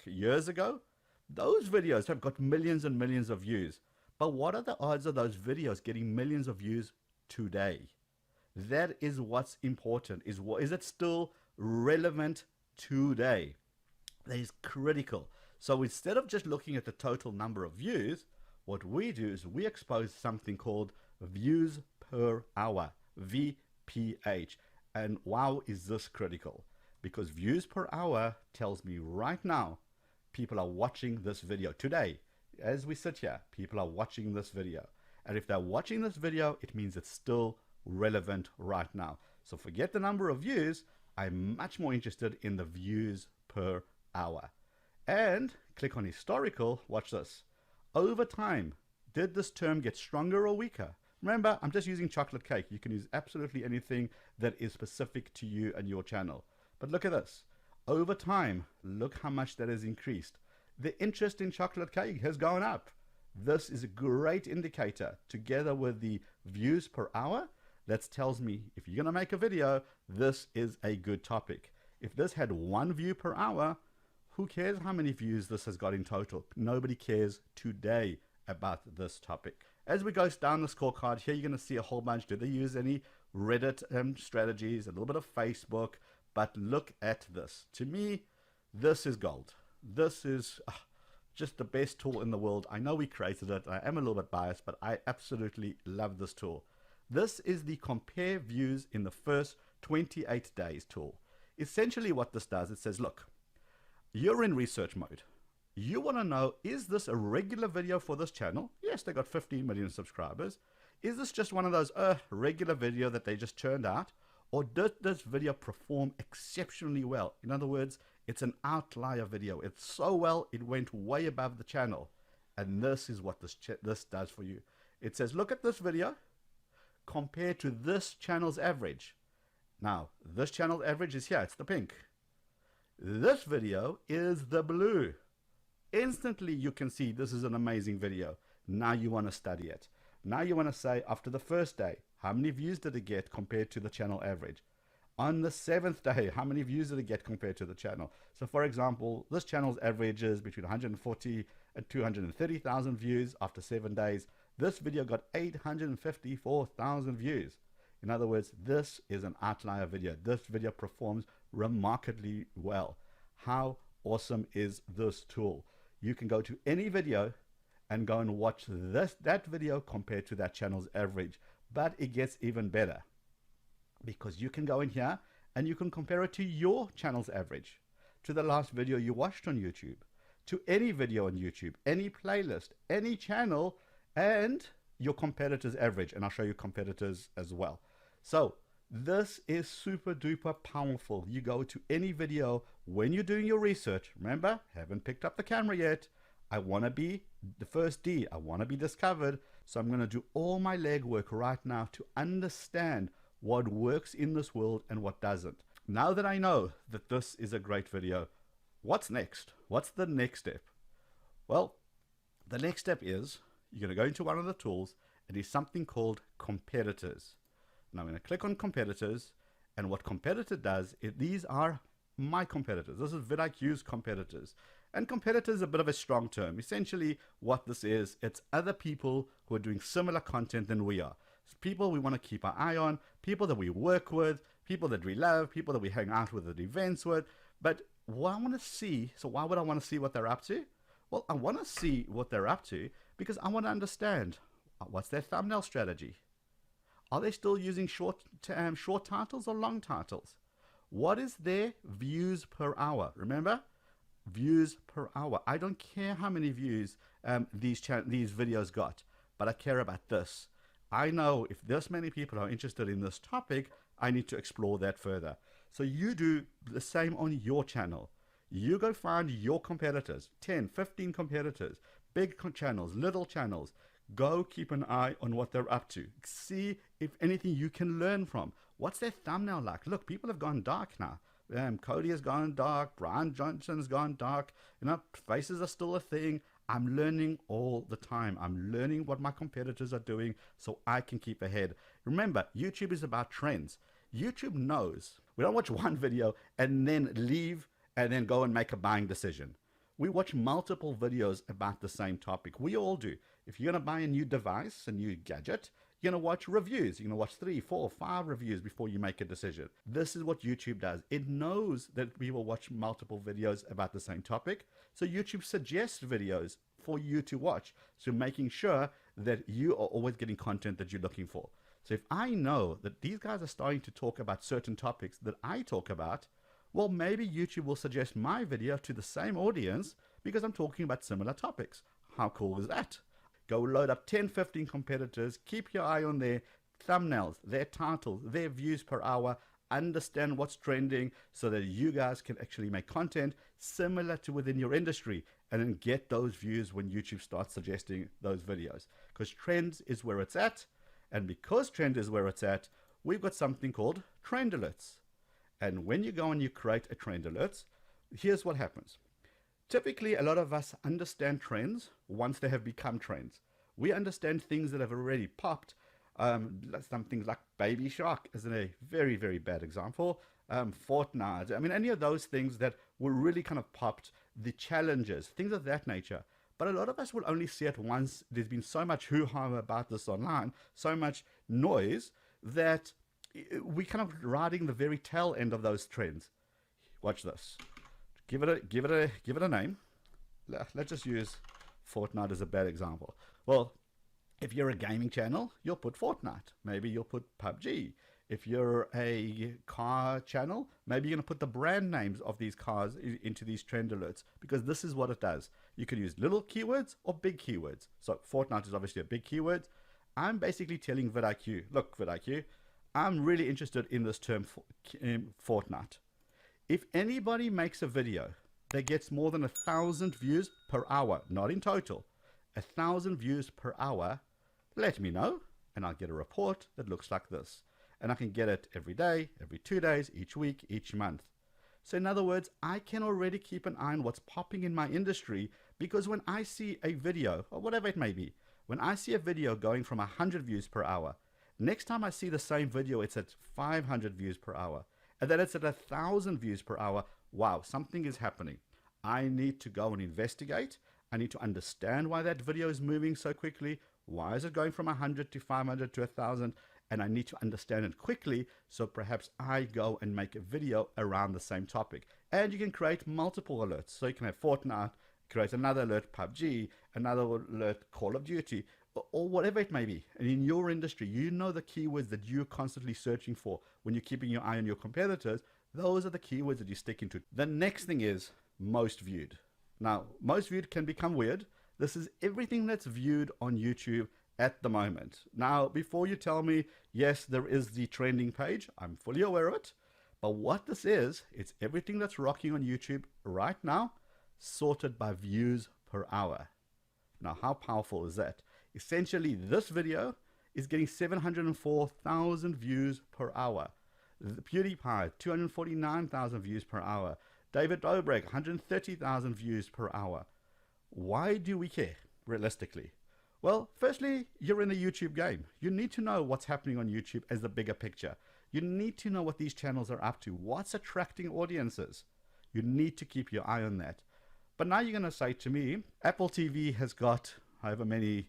years ago, those videos have got millions and millions of views. But what are the odds of those videos getting millions of views today? That is what's important. Is it still relevant today? That is critical. So instead of just looking at the total number of views, what we do is we expose something called views per hour, VPH. And wow, is this critical? Because views per hour tells me right now, people are watching this video today. As we sit here, people are watching this video. And if they're watching this video, it means it's still relevant right now. So forget the number of views. I'm much more interested in the views per hour. And click on historical. Watch this. Over time, did this term get stronger or weaker? Remember, I'm just using chocolate cake. You can use absolutely anything that is specific to you and your channel. But look at this. Over time, look how much that has increased. The interest in chocolate cake has gone up. This is a great indicator, together with the views per hour. That tells me if you're going to make a video, this is a good topic. If this had 1 view per hour, who cares how many views this has got in total? Nobody cares today about this topic. As we go down the scorecard, here you're going to see a whole bunch. Do they use any Reddit strategies, a little bit of Facebook, But look at this. To me, this is gold. This is just the best tool in the world. I know we created it. I am a little bit biased, but I absolutely love this tool. This is the compare views in the first 28 days tool. Essentially what this does, it says, look, you're in research mode. You want to know, is this a regular video for this channel? Yes, they got 15 million subscribers. Is this just one of those regular video that they just churned out? Or did this video perform exceptionally well? In other words, it's an outlier video. It's so well, it went way above the channel. And this is what this does for you. It says, look at this video compared to this channel's average. Now, this channel's average is here. It's the pink. This video is the blue. Instantly, you can see this is an amazing video. Now you want to study it. Now you want to say, after the first day, how many views did it get compared to the channel average? On the 7th day, how many views did it get compared to the channel? So for example, this channel's average is between 140 and 230,000 views after 7 days. This video got 854,000 views. In other words, this is an outlier video. This video performs remarkably well. How awesome is this tool? You can go to any video and go and watch that video compared to that channel's average. But it gets even better, because you can go in here and you can compare it to your channel's average, to the last video you watched on YouTube, to any video on YouTube, any playlist, any channel, and your competitor's average. And I'll show you competitors as well. So this is super duper powerful. You go to any video when you're doing your research. Remember, haven't picked up the camera yet. I want to be the first D. I want to be discovered. So I'm going to do all my legwork right now to understand what works in this world and what doesn't. Now that I know that this is a great video, what's next? What's the next step? Well, the next step is you're going to go into one of the tools and there's something called competitors. Now I'm going to click on competitors, and what competitor does is these are my competitors. This is vidIQ's competitors. And competitors is a bit of a strong term. Essentially what this is, it's other people who are doing similar content than we are. It's people we want to keep our eye on, people that we work with, people that we love, people that we hang out with at events with. But what I want to see, so why would I want to see what they're up to? Well, I want to see what they're up to because I want to understand what's their thumbnail strategy. Are they still using short titles or long titles? What is their views per hour? Remember, views per hour. I don't care how many views these videos got, but I care about this. I know if this many people are interested in this topic, I need to explore that further. So you do the same on your channel. You go find your competitors, 10, 15 competitors, big channels, little channels. Go keep an eye on what they're up to. See if anything you can learn from. What's their thumbnail like? Look, people have gone dark now. Cody has gone dark. Brian Johnson's gone dark. You know, faces are still a thing. I'm learning all the time. I'm learning what my competitors are doing so I can keep ahead. Remember, YouTube is about trends. YouTube knows. We don't watch one video and then leave and then go and make a buying decision. We watch multiple videos about the same topic. We all do. If you're going to buy a new device, a new gadget, you're going to watch reviews. You're going to watch 3, 4, 5 reviews before you make a decision. This is what YouTube does. It knows that we will watch multiple videos about the same topic. So YouTube suggests videos for you to watch. So making sure that you are always getting content that you're looking for. So if I know that these guys are starting to talk about certain topics that I talk about, well, maybe YouTube will suggest my video to the same audience because I'm talking about similar topics. How cool is that? Go load up 10, 15 competitors, keep your eye on their thumbnails, their titles, their views per hour, understand what's trending so that you guys can actually make content similar to within your industry and then get those views when YouTube starts suggesting those videos. Because trends is where it's at. And because trend is where it's at, we've got something called trend alerts. And when you go and you create a trend alert, here's what happens. Typically, a lot of us understand trends once they have become trends. We understand things that have already popped. Some things like Baby Shark is a very, very bad example. Fortnite, I mean, any of those things that were really kind of popped, the challenges, things of that nature. But a lot of us will only see it once there's been so much hoo-ha about this online, so much noise, that we kind of riding the very tail end of those trends. Watch this. Give it a name. Let's just use Fortnite as a bad example. Well, if you're a gaming channel, you'll put Fortnite. Maybe you'll put PUBG. If you're a car channel, maybe you're going to put the brand names of these cars into these trend alerts, because this is what it does. You can use little keywords or big keywords. So Fortnite is obviously a big keyword. I'm basically telling vidIQ, look, vidIQ, I'm really interested in this term Fortnite. If anybody makes a video that gets more than 1,000 views per hour, not in total, 1,000 views per hour, let me know, and I'll get a report that looks like this. And I can get it every day, every 2 days, each week, each month. So in other words, I can already keep an eye on what's popping in my industry, because when I see a video, or whatever it may be, when I see a video going from 100 views per hour, next time I see the same video, it's at 500 views per hour. And then it's at 1,000 views per hour. Wow, something is happening. I need to go and investigate. I need to understand why that video is moving so quickly. Why is it going from 100 to 500 to 1,000? And I need to understand it quickly, so perhaps I go and make a video around the same topic. And you can create multiple alerts. So you can have Fortnite, create another alert PUBG, another alert Call of Duty, or whatever it may be. And in your industry, you know the keywords that you're constantly searching for when you're keeping your eye on your competitors. Those are the keywords that you stick into. The next thing is most viewed. Now, most viewed can become weird. This is everything that's viewed on YouTube at the moment. Now, before you tell me, yes, there is the trending page, I'm fully aware of it. But what this is, it's everything that's rocking on YouTube right now, sorted by views per hour. Now, how powerful is that? Essentially, this video is getting 704,000 views per hour. The PewDiePie, 249,000 views per hour. David Dobrik, 130,000 views per hour. Why do we care, realistically? Well, firstly, you're in the YouTube game. You need to know what's happening on YouTube as the bigger picture. You need to know what these channels are up to, what's attracting audiences. You need to keep your eye on that. But now you're going to say to me, Apple TV has got however many,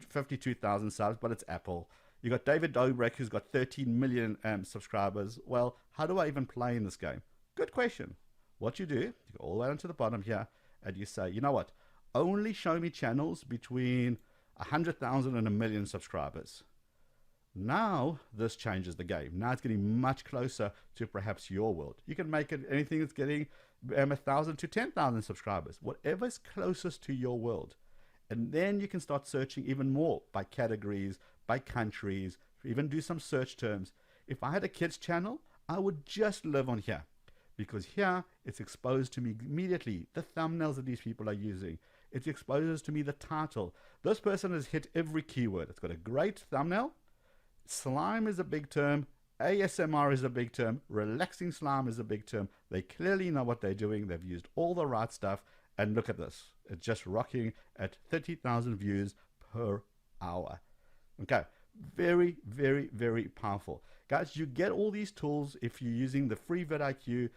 52,000 subs, but it's Apple. You got David Dobrik, who's got 13 million subscribers. Well, how do I even play in this game? Good question. What you do, you go all the way down to the bottom here, and you say, you know what? Only show me channels between 100,000 and 1 million subscribers. Now this changes the game. Now it's getting much closer to perhaps your world. You can make it anything that's getting 1,000 to 10,000 subscribers, whatever's closest to your world. And then you can start searching even more by categories, by countries, even do some search terms. If I had a kids channel, I would just live on here, because here it's exposed to me immediately the thumbnails that these people are using. It exposes to me the title. This person has hit every keyword. It's got a great thumbnail. Slime is a big term. ASMR is a big term. Relaxing slime is a big term. They clearly know what they're doing. They've used all the right stuff. And look at this. It's just rocking at 30,000 views per hour. Okay. Very, very, very powerful. Guys, you get all these tools if you're using the free vidIQ.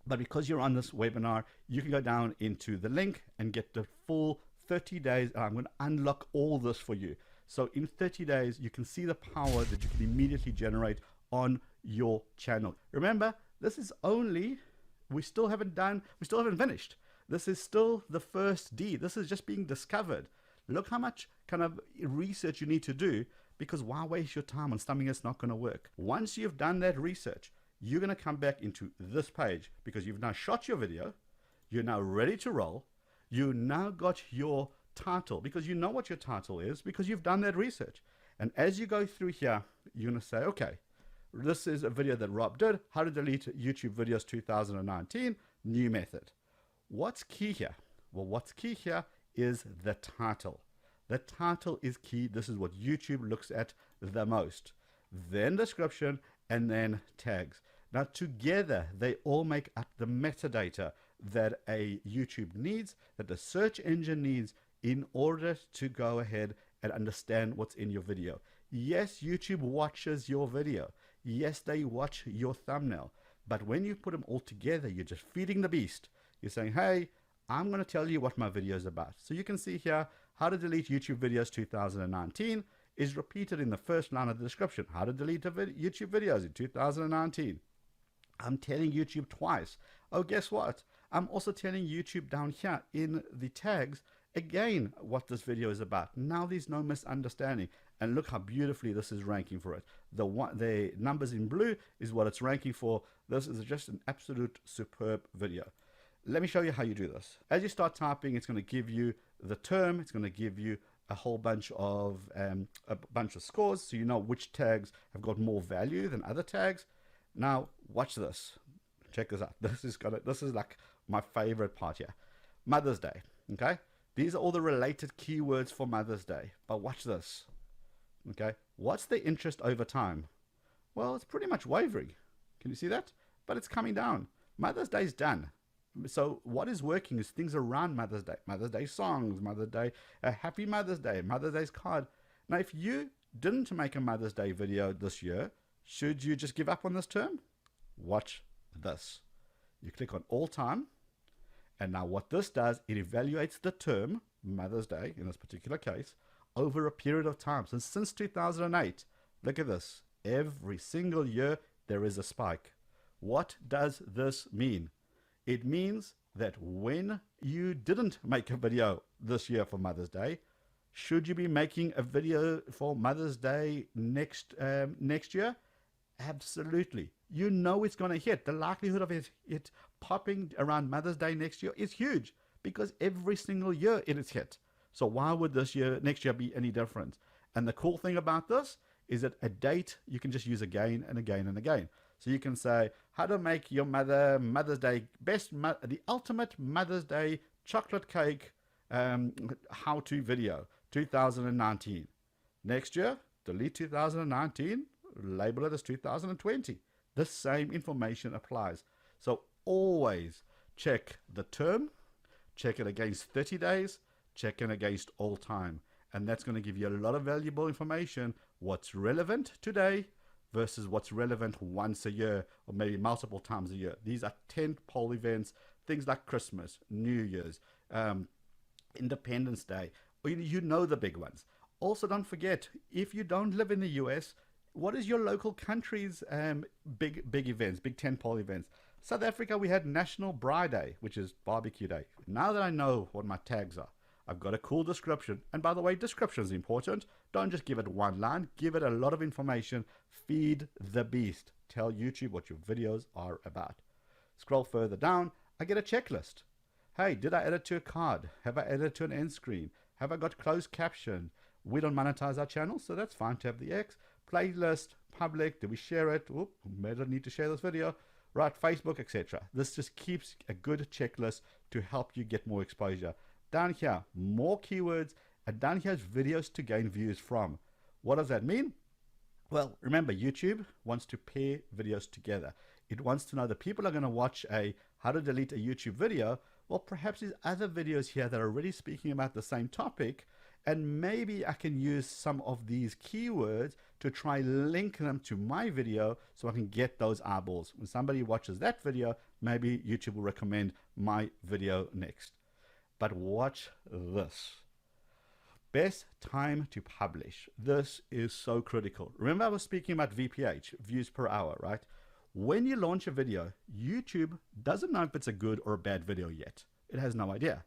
But because you're on this webinar, you can go down into the link and get the full 30 days. I'm going to unlock all this for you. So in 30 days, you can see the power that you can immediately generate on your channel. Remember, this is only, we still haven't finished. This is still the first D. This is just being discovered. Look how much kind of research you need to do, because why waste your time on something that's not going to work? Once you've done that research, you're going to come back into this page, because you've now shot your video. You're now ready to roll. You now got your title, because you know what your title is, because you've done that research. And as you go through here, you're going to say, okay, this is a video that Rob did, how to delete YouTube videos 2019, new method. What's key here? Well, what's key here is the title. The title is key. This is what YouTube looks at the most. Then description, and then tags. Now together, they all make up the metadata that a YouTube needs, that the search engine needs in order to go ahead and understand what's in your video. Yes, YouTube watches your video. Yes, they watch your thumbnail. But when you put them all together, you're just feeding the beast. You're saying, hey, I'm going to tell you what my video is about. So you can see here, how to delete YouTube videos 2019. is repeated in the first line of the description. How to delete YouTube videos in 2019. I'm telling YouTube twice. Oh, guess what? I'm also telling YouTube down here in the tags again what this video is about. Now there's no misunderstanding. And look how beautifully this is ranking for it. The numbers in blue is what it's ranking for. This is just an absolute superb video. Let me show you how you do this. As you start typing, it's going to give you the term. It's going to give you a whole bunch of scores, so you know which tags have got more value than other tags. Now watch this. Check this out. This is like my favorite part here. Mother's Day. Okay, these are all the related keywords for Mother's Day. But watch this. Okay, what's the interest over time? Well, it's pretty much wavering. Can you see that? But it's coming down. Mother's Day is done. So what is working is things around Mother's Day songs, Mother's Day, Happy Mother's Day, Mother's Day's card. Now, if you didn't make a Mother's Day video this year, should you just give up on this term? Watch this. You click on all time. And now what this does, it evaluates the term, Mother's Day in this particular case, over a period of time. So since 2008, look at this. Every single year, there is a spike. What does this mean? It means that when you didn't make a video this year for Mother's Day, should you be making a video for Mother's Day next year? Absolutely. You know it's going to hit. The likelihood of it popping around Mother's Day next year is huge because every single year it is hit. So why would next year be any different? And the cool thing about this is that a date you can just use again and again and again. So you can say, how to make your Mother's Day the ultimate Mother's Day chocolate cake how-to video, 2019. Next year, delete 2019, label it as 2020. The same information applies. So always check the term, check it against 30 days, check it against all time. And that's going to give you a lot of valuable information, what's relevant today versus what's relevant once a year or maybe multiple times a year. These are tentpole events, things like Christmas, New Year's, Independence Day, or you know the big ones. Also, don't forget, if you don't live in the US, what is your local country's big events, big tentpole events? South Africa, we had National Braai Day, which is barbecue day. Now that I know what my tags are, I've got a cool description. And by the way, description is important. Don't just give it one line. Give it a lot of information. Feed the beast. Tell YouTube what your videos are about. Scroll further down. I get a checklist. Hey, did I add it to a card? Have I added it to an end screen? Have I got closed caption? We don't monetize our channel, so that's fine to have the X. Playlist, public, do we share it? Oop, may not need to share this video. Right, Facebook, etc. This just keeps a good checklist to help you get more exposure. Down here, more keywords, and down here is videos to gain views from. What does that mean? Well, remember, YouTube wants to pair videos together. It wants to know that people are going to watch a how to delete a YouTube video. Well, perhaps there's other videos here that are already speaking about the same topic, and maybe I can use some of these keywords to try link them to my video so I can get those eyeballs. When somebody watches that video, maybe YouTube will recommend my video next. But watch this. Best time to publish. This is so critical. Remember I was speaking about VPH, views per hour, right? When you launch a video, YouTube doesn't know if it's a good or a bad video yet. It has no idea.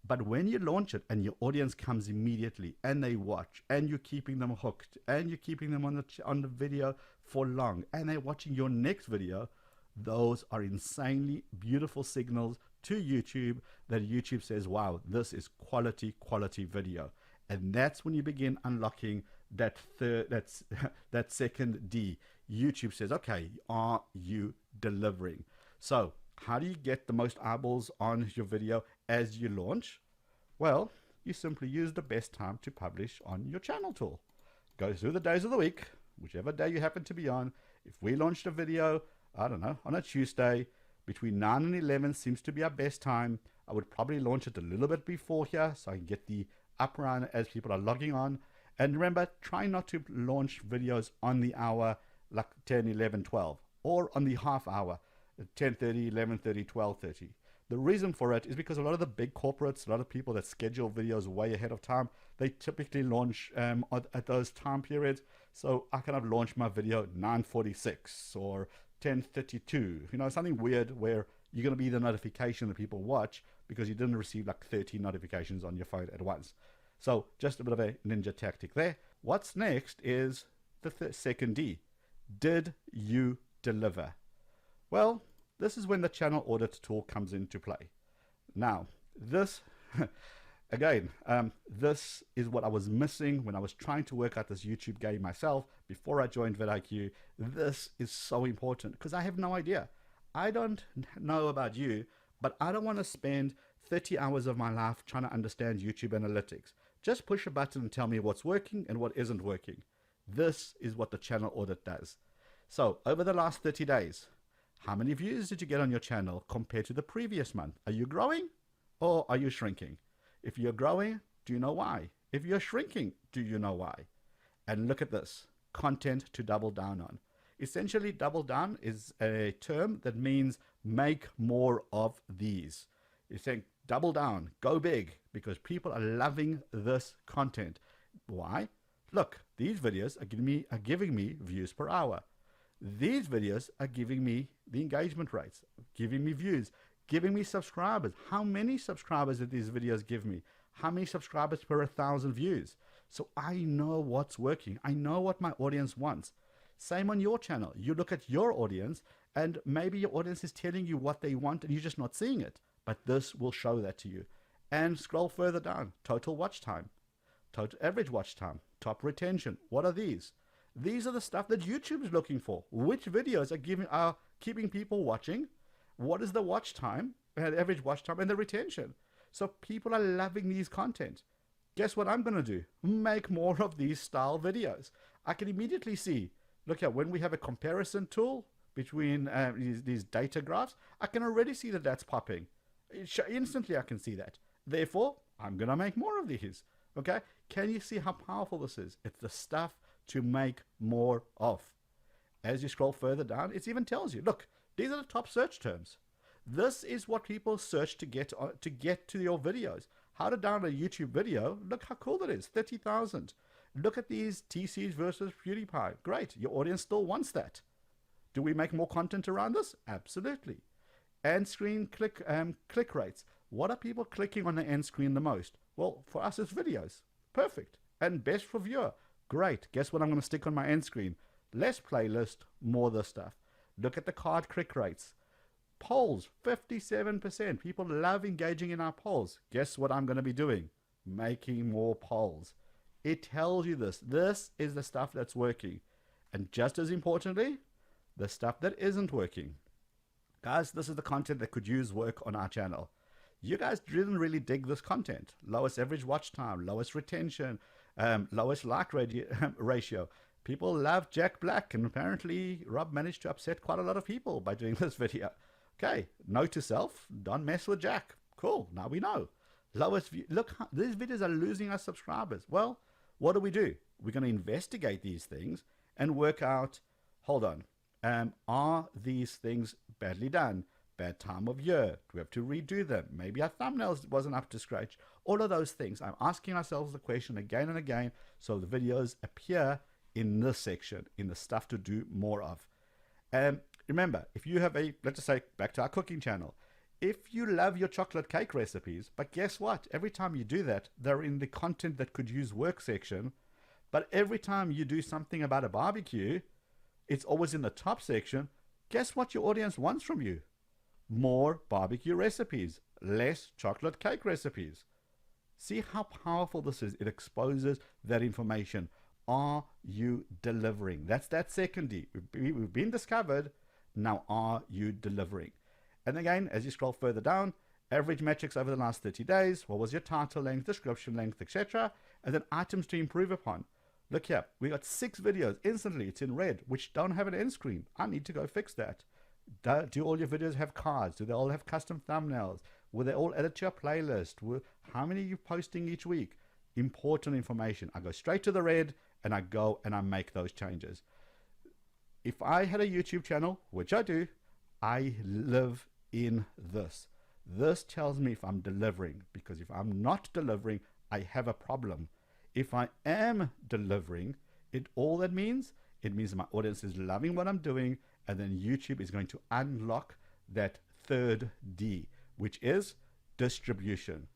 But when you launch it and your audience comes immediately and they watch and you're keeping them hooked and you're keeping them on the video for long and they're watching your next video, those are insanely beautiful signals to YouTube that YouTube says, wow, this is quality video. And that's when you begin unlocking that second D. YouTube says, okay, are you delivering? So how do you get the most eyeballs on your video as you launch? Well, you simply use the best time to publish on your channel tool. Go through the days of the week, whichever day you happen to be on. If we launched a video, I don't know, on a Tuesday, between 9 and 11 seems to be our best time. I would probably launch it a little bit before here so I can get the up run as people are logging on. And remember, try not to launch videos on the hour like 10, 11, 12, or on the half hour, 10:30, 11:30, 12:30. The reason for it is because a lot of the big corporates, a lot of people that schedule videos way ahead of time, they typically launch at those time periods. So I kind of launch my video 9:46 or 10:32, something weird where you're going to be the notification that people watch because you didn't receive like 30 notifications on your phone at once. So just a bit of a ninja tactic there. What's next is the second D. Did you deliver? Well, this is when the channel audit tool comes into play. Now, this, again, this is what I was missing when I was trying to work out this YouTube game myself before I joined vidIQ. This is so important because I have no idea. I don't know about you, but I don't want to spend 30 hours of my life trying to understand YouTube analytics. Just push a button and tell me what's working and what isn't working. This is what the channel audit does. So over the last 30 days, how many views did you get on your channel compared to the previous month? Are you growing or are you shrinking? If you're growing, do you know why? If you're shrinking, do you know why? And look at this, content to double down on. Essentially, double down is a term that means make more of these. You're saying double down, go big, because people are loving this content. Why? Look, these videos are giving me views per hour. These videos are giving me the engagement rates, giving me views, giving me subscribers. How many subscribers did these videos give me? How many subscribers per 1,000 views? So I know what's working. I know what my audience wants. Same on your channel. You look at your audience and maybe your audience is telling you what they want and you're just not seeing it. But this will show that to you. And scroll further down. Total watch time, total average watch time, top retention. What are these? These are the stuff that YouTube is looking for. Which videos are keeping people watching? What is the watch time, average watch time, and the retention? So people are loving these content. Guess what I'm going to do? Make more of these style videos. I can immediately see, look here, when we have a comparison tool between these data graphs, I can already see that that's popping. Instantly I can see that. Therefore, I'm going to make more of these. Okay? Can you see how powerful this is? It's the stuff to make more of. As you scroll further down, it even tells you, look, these are the top search terms. This is what people search to get to your videos. How to download a YouTube video. Look how cool that is. 30,000. Look at these TCs versus PewDiePie. Great. Your audience still wants that. Do we make more content around this? Absolutely. End screen click rates. What are people clicking on the end screen the most? Well, for us, it's videos. Perfect. And best for viewer. Great. Guess what I'm going to stick on my end screen? Less playlist, more this stuff. Look at the card click rates. Polls, 57%. People love engaging in our polls. Guess what I'm going to be doing? Making more polls. It tells you this. This is the stuff that's working. And just as importantly, the stuff that isn't working. Guys, this is the content that could use work on our channel. You guys didn't really dig this content. Lowest average watch time, lowest retention, lowest like ratio. People love Jack Black, and apparently Rob managed to upset quite a lot of people by doing this video. Okay, note to self, don't mess with Jack. Cool, now we know. Lowest view. Look, these videos are losing us subscribers. Well, what do? We're going to investigate these things and work out, hold on, are these things badly done? Bad time of year? Do we have to redo them? Maybe our thumbnails wasn't up to scratch. All of those things. I'm asking ourselves the question again and again, so the videos appear in this section, in the stuff to do more of. Remember, if you have let's just say, back to our cooking channel, if you love your chocolate cake recipes, but guess what? Every time you do that, they're in the content that could use work section. But every time you do something about a barbecue, it's always in the top section. Guess what your audience wants from you? More barbecue recipes, less chocolate cake recipes. See how powerful this is. It exposes that information. Are you delivering? That's that second D. We've been discovered. Now, are you delivering? And again, as you scroll further down, average metrics over the last 30 days. What was your title length, description length, etc.? And then items to improve upon. Look here. We got 6 videos instantly. It's in red, which don't have an end screen. I need to go fix that. Do all your videos have cards? Do they all have custom thumbnails? Will they all edit your playlist? How many are you posting each week? Important information. I go straight to the red and I go and I make those changes. If I had a YouTube channel, which I do, I live in this. This tells me if I'm delivering, because if I'm not delivering, I have a problem. If I am delivering, all that means, it means my audience is loving what I'm doing, and then YouTube is going to unlock that third D, which is distribution.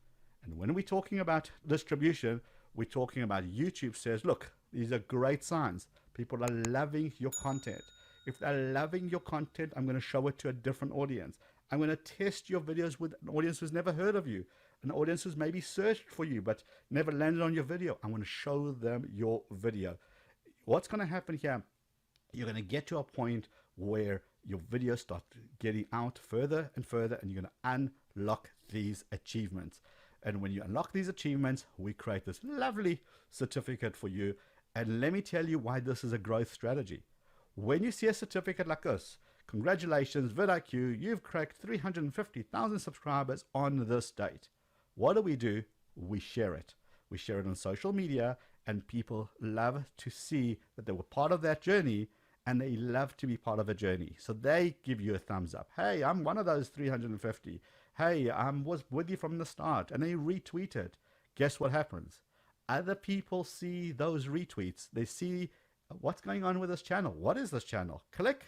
And when we're talking about distribution, we're talking about YouTube says, look, these are great signs. People are loving your content. If they're loving your content, I'm going to show it to a different audience. I'm going to test your videos with an audience who's never heard of you, an audience who's maybe searched for you but never landed on your video. I'm going to show them your video. What's going to happen here? You're going to get to a point where your videos start getting out further and further, and you're going to unlock these achievements. And when you unlock these achievements, we create this lovely certificate for you. And let me tell you why this is a growth strategy. When you see a certificate like this, congratulations, vidIQ, you've cracked 350,000 subscribers on this date. What do? We share it. We share it on social media, and people love to see that they were part of that journey, and they love to be part of a journey. So they give you a thumbs up. Hey, I'm one of those 350. Hey, I was with you from the start, and they retweet it. Guess what happens? Other people see those retweets. They see what's going on with this channel. What is this channel? Click,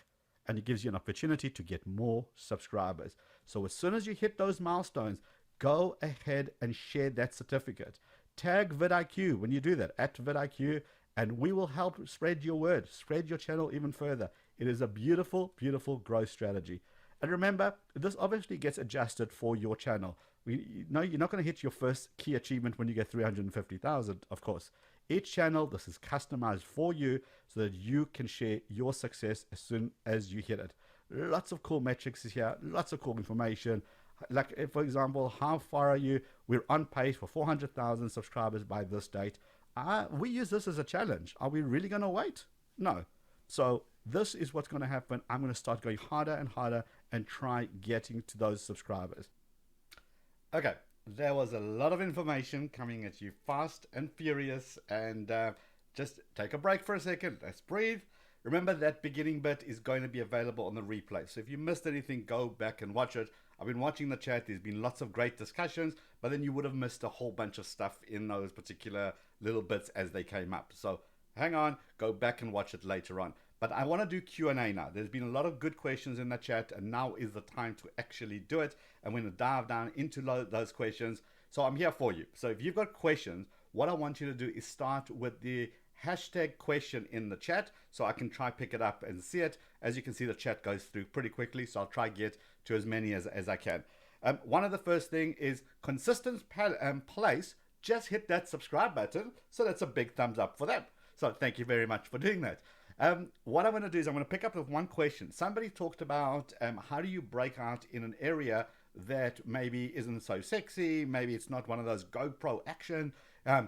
and it gives you an opportunity to get more subscribers. So as soon as you hit those milestones, go ahead and share that certificate. Tag vidIQ when you do that, at vidIQ, and we will help spread your word, spread your channel even further. It is a beautiful, beautiful growth strategy. And remember, this obviously gets adjusted for your channel. No, you're not going to hit your first key achievement when you get 350,000, of course. Each channel, this is customized for you so that you can share your success as soon as you hit it. Lots of cool metrics here, lots of cool information. Like, for example, how far are you? We're on pace for 400,000 subscribers by this date. We use this as a challenge. Are we really going to wait? No. So this is what's going to happen. I'm going to start going harder and harder and try getting to those subscribers. Okay, there was a lot of information coming at you fast and furious, and just take a break for a second. Let's breathe. Remember, that beginning bit is going to be available on the replay. So if you missed anything, go back and watch it. I've been watching the chat. There's been lots of great discussions, but then you would have missed a whole bunch of stuff in those particular little bits as they came up. So hang on, go back and watch it later on. But I want to do Q&A now. There's been a lot of good questions in the chat, and now is the time to actually do it. I'm going to dive down into those questions. So I'm here for you. So if you've got questions, what I want you to do is start with the hashtag question in the chat so I can try pick it up and see it. As you can see, the chat goes through pretty quickly, so I'll try get to as many as I can. One of the first thing is consistent place. Just hit that subscribe button. So that's a big thumbs up for them. So thank you very much for doing that. What I'm going to do is I'm going to pick up with one question. Somebody talked about how do you break out in an area that maybe isn't so sexy. Maybe it's not one of those GoPro action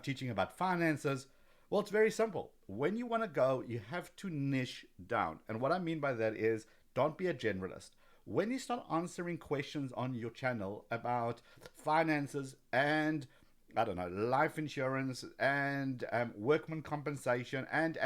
teaching about finances. Well, it's very simple. When you want to go, you have to niche down. And what I mean by that is don't be a generalist. When you start answering questions on your channel about finances and, I don't know, life insurance and workman compensation and,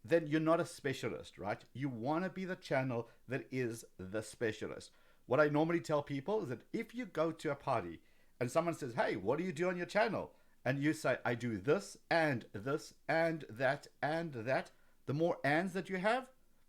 then you're not a specialist, right? You want to be the channel that is the specialist. What I normally tell people is that if you go to a party and someone says, hey, what do you do on your channel? And you say, I do this and this and that and that. The more ands that you have,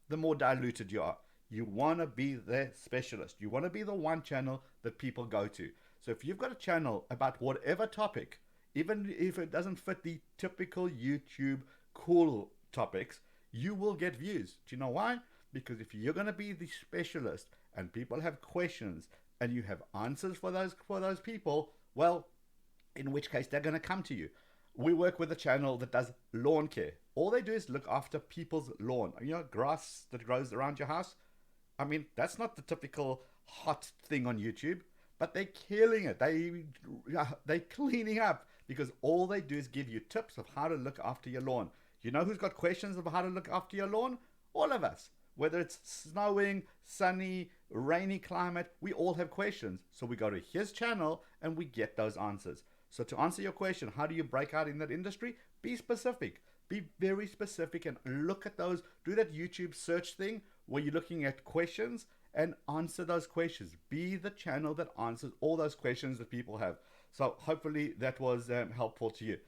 the more diluted you are. You want to be the specialist. You want to be the one channel that people go to. So if you've got a channel about whatever topic, even if it doesn't fit the typical YouTube cool topics, you will get views. Do you know why? Because if you're going to be the specialist and people have questions and you have answers for those people, well, in which case they're going to come to you. We work with a channel that does lawn care. All they do is look after people's lawn. You know, grass that grows around your house. I mean, that's not the typical hot thing on YouTube, but they're killing it. They're cleaning up because all they do is give you tips of how to look after your lawn. You know who's got questions about how to look after your lawn? All of us. Whether it's snowing, sunny, rainy climate, we all have questions. So we go to his channel and we get those answers. So to answer your question, how do you break out in that industry? Be specific. Be very specific and look at those. Do that YouTube search thing where you're looking at questions and answer those questions. Be the channel that answers all those questions that people have. So hopefully that was helpful to you.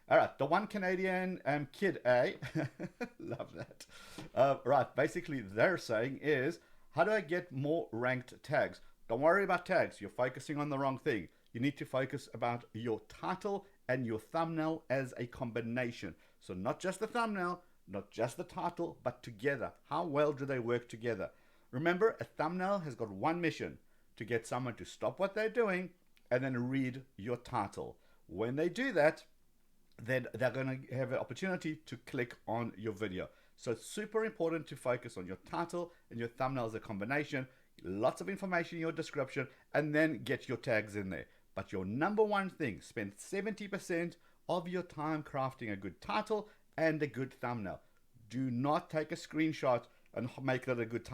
All right, the one Canadian kid, eh? Love that. Right, basically they're saying is, how do I get more ranked tags? Don't worry about tags. You're focusing on the wrong thing. You need to focus about your title and your thumbnail as a combination. So not just the thumbnail, not just the title, but together. How well do they work together? Remember, a thumbnail has got one mission: to get someone to stop what they're doing and then read your title. When they do that, then they're going to have an opportunity to click on your video. So it's super important to focus on your title and your thumbnail as a combination. Lots of information in your description, and then get your tags in there. But your number one thing, spend 70% of your time crafting a good title and a good thumbnail. Do not take a screenshot and make that a good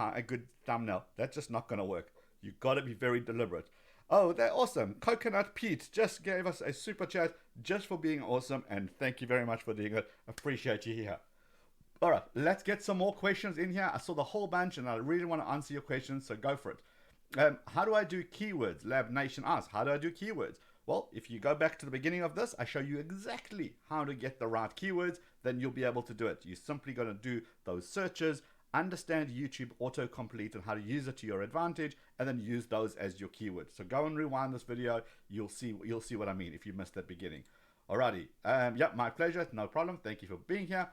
thumbnail. That's just not going to work. You've got to be very deliberate. Oh, they're awesome. Coconut Pete just gave us a super chat just for being awesome, and thank you very much for doing it. Appreciate you here. All right, let's get some more questions in here. I saw the whole bunch, and I really want to answer your questions, so go for it. How do I do keywords? Lab Nation asks, how do I do keywords? Well, if you go back to the beginning of this, I show you exactly how to get the right keywords, then you'll be able to do it. You're simply going to do those searches, understand YouTube autocomplete and how to use it to your advantage, and then use those as your keywords. So go and rewind this video. You'll see what I mean if you missed that beginning. Alrighty. Yep, my pleasure. No problem. Thank you for being here.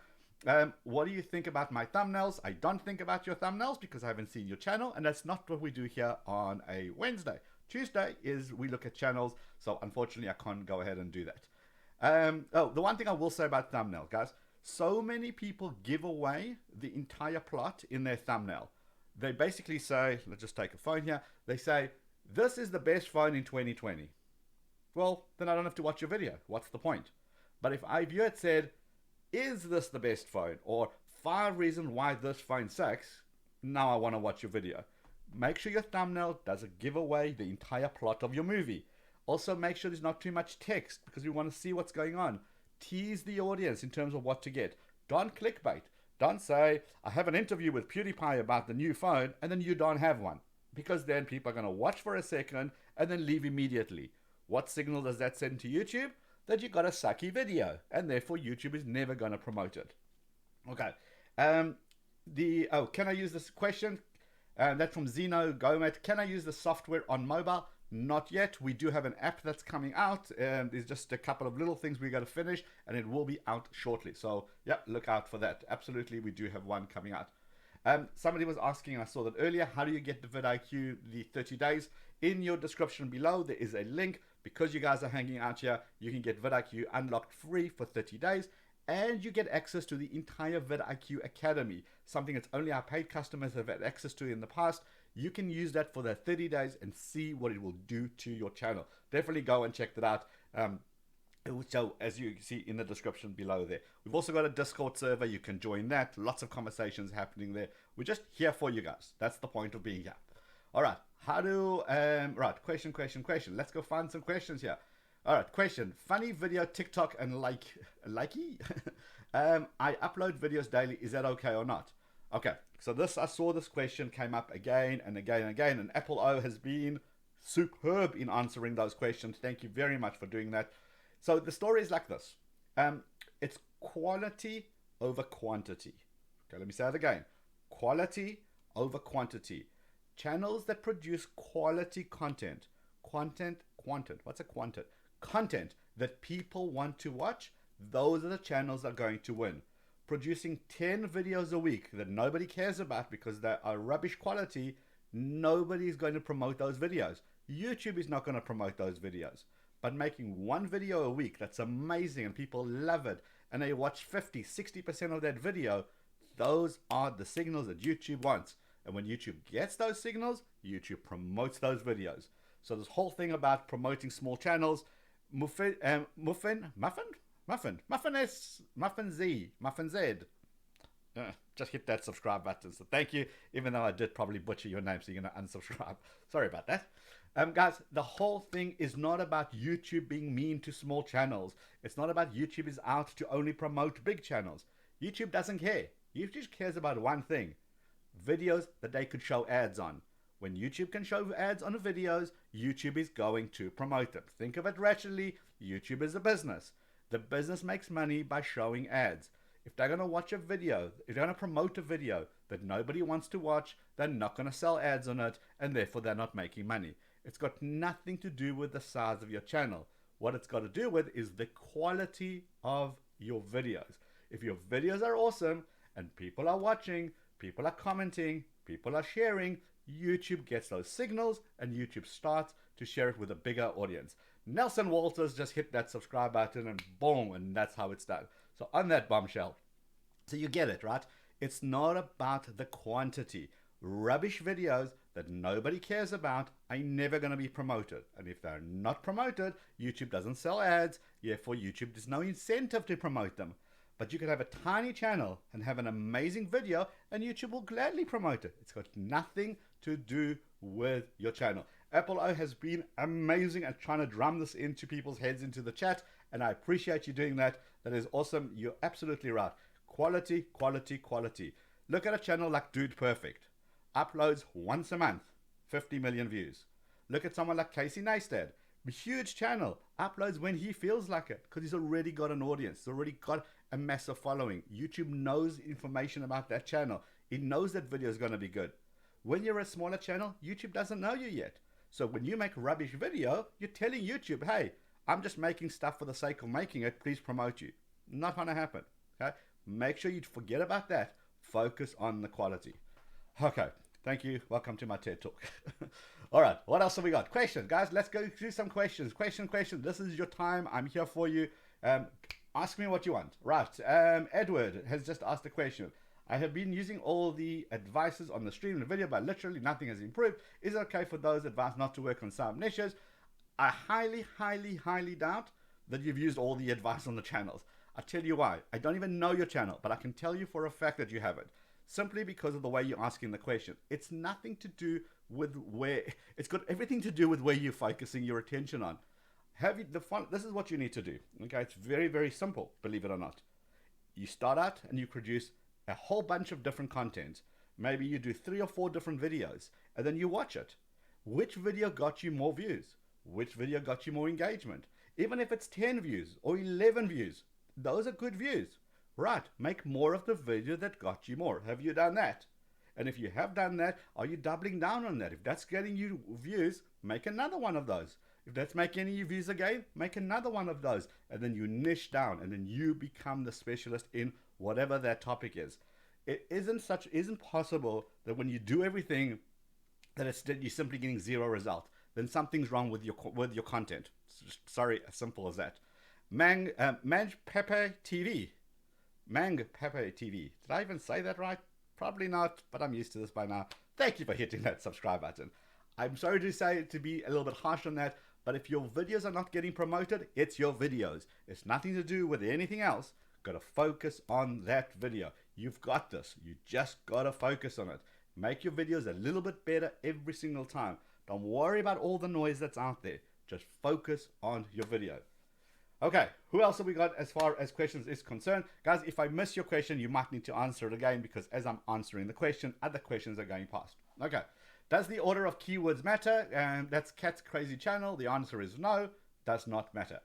What do you think about my thumbnails? I don't think about your thumbnails because I haven't seen your channel, and that's not what we do here on a Wednesday. Tuesday is we look at channels, so unfortunately I can't go ahead and do that. The one thing I will say about thumbnail, guys, so many people give away the entire plot in their thumbnail. They basically say, let's just take a phone here, they say, this is the best phone in 2020. Well, then I don't have to watch your video. What's the point? But if you had said, is this the best phone? Or 5 reasons why this phone sucks, now I want to watch your video. Make sure your thumbnail doesn't give away the entire plot of your movie. Also, make sure there's not too much text because we want to see what's going on. Tease the audience in terms of what to get. Don't clickbait. Don't say, I have an interview with PewDiePie about the new phone, and then you don't have one. Because then people are going to watch for a second and then leave immediately. What signal does that send to YouTube? That you got a sucky video, and therefore YouTube is never going to promote it. Okay. Can I use this question? That's from Zeno Gomet. Can I use the software on mobile? Not yet. We do have an app that's coming out. There's just a couple of little things we got to finish, and it will be out shortly. So, yeah, look out for that. Absolutely, we do have one coming out. Somebody was asking, I saw that earlier, how do you get the vidIQ, the 30 days? In your description below, there is a link. Because you guys are hanging out here, you can get vidIQ unlocked free for 30 days, and you get access to the entire vidIQ Academy, something that only our paid customers have had access to in the past. You can use that for the 30 days and see what it will do to your channel. Definitely go and check that out. So as you see in the description below there. We've also got a Discord server. You can join that. Lots of conversations happening there. We're just here for you guys. That's the point of being here. All right. Question. Let's go find some questions here. All right, question. Funny video, TikTok, and likey? I upload videos daily. Is that okay or not? Okay, so I saw this question came up again and again and again, and Apple O has been superb in answering those questions. Thank you very much for doing that. So the story is like this. It's quality over quantity. Okay, let me say it again. Quality over quantity. Channels that produce quality content. What's a content? Content that people want to watch. Those are the channels that are going to win. Producing 10 videos a week that nobody cares about because they are rubbish quality, nobody's going to promote those videos. YouTube is not going to promote those videos. But making one video a week that's amazing and people love it and they watch 50-60% of that video, those are the signals that YouTube wants. And when YouTube gets those signals, YouTube promotes those videos. So this whole thing about promoting small channels, Muffin Z. Just hit that subscribe button. So thank you, even though I did probably butcher your name, so you're going to unsubscribe. Sorry about that. Guys, the whole thing is not about YouTube being mean to small channels. It's not about YouTube is out to only promote big channels. YouTube doesn't care. YouTube cares about one thing. Videos that they could show ads on. When YouTube can show ads on videos, YouTube is going to promote them. Think of it rationally. YouTube is a business. The business makes money by showing ads. If they're going to watch a video, if they're going to promote a video that nobody wants to watch, they're not going to sell ads on it, and therefore they're not making money. It's got nothing to do with the size of your channel. What it's got to do with is the quality of your videos. If your videos are awesome and people are watching, people are commenting, people are sharing, YouTube gets those signals and YouTube starts to share it with a bigger audience. Nelson Walters just hit that subscribe button and boom, and that's how it's done. So on that bombshell, so you get it, right? It's not about the quantity. Rubbish videos that nobody cares about are never going to be promoted. And if they're not promoted, YouTube doesn't sell ads. Therefore, YouTube, there's no incentive to promote them. But you could have a tiny channel and have an amazing video and YouTube will gladly promote it. It's got nothing to do with your channel. Apple O has been amazing at trying to drum this into people's heads into the chat, and I appreciate you doing that. That is awesome. You're absolutely right. Quality, quality, quality. Look at a channel like Dude Perfect. Uploads once a month, 50 million views. Look at someone like Casey Neistat. A huge channel, uploads when he feels like it because he's already got an audience. He's already got a massive following. YouTube knows information about that channel. It knows that video is going to be good. When you're a smaller channel, YouTube doesn't know you yet. So when you make a rubbish video, you're telling YouTube, hey, I'm just making stuff for the sake of making it. Please promote you. Not going to happen. Okay? Make sure you forget about that. Focus on the quality. Okay. Thank you. Welcome to my TED Talk. All right. What else have we got? Questions. Guys, let's go through some questions. Question. This is your time. I'm here for you. Ask me what you want. Right. Edward has just asked a question. I have been using all the advices on the stream and the video, but literally nothing has improved. Is it okay for those advice not to work on some niches? I highly, highly, highly doubt that you've used all the advice on the channels. I'll tell you why. I don't even know your channel, but I can tell you for a fact that you haven't. Simply because of the way you're asking the question. It's nothing to do with where, it's got everything to do with where you're focusing your attention on. This is what you need to do. Okay, it's very, very simple, believe it or not. You start out and you produce a whole bunch of different content. Maybe you do 3 or 4 different videos and then you watch it. Which video got you more views? Which video got you more engagement? Even if it's 10 views or 11 views, those are good views. Right, make more of the video that got you more. Have you done that? And if you have done that, are you doubling down on that? If that's getting you views, make another one of those. If that's making you views again, make another one of those. And then you niche down and then you become the specialist in whatever that topic is. It isn't possible that when you do everything that you're simply getting 0 result. Then something's wrong with your content. Sorry, as simple as that. Mang Pepe TV. Mang Pepe TV. Did I even say that right? Probably not, but I'm used to this by now. Thank you for hitting that subscribe button. I'm sorry to be a little bit harsh on that, but if your videos are not getting promoted, it's your videos. It's nothing to do with anything else. Got to focus on that video. You've got this. You just got to focus on it. Make your videos a little bit better every single time. Don't worry about all the noise that's out there. Just focus on your video. Okay, who else have we got as far as questions is concerned? Guys, if I miss your question, you might need to answer it again because as I'm answering the question, other questions are going past. Okay, does the order of keywords matter? And that's Cat's Crazy Channel. The answer is no, does not matter.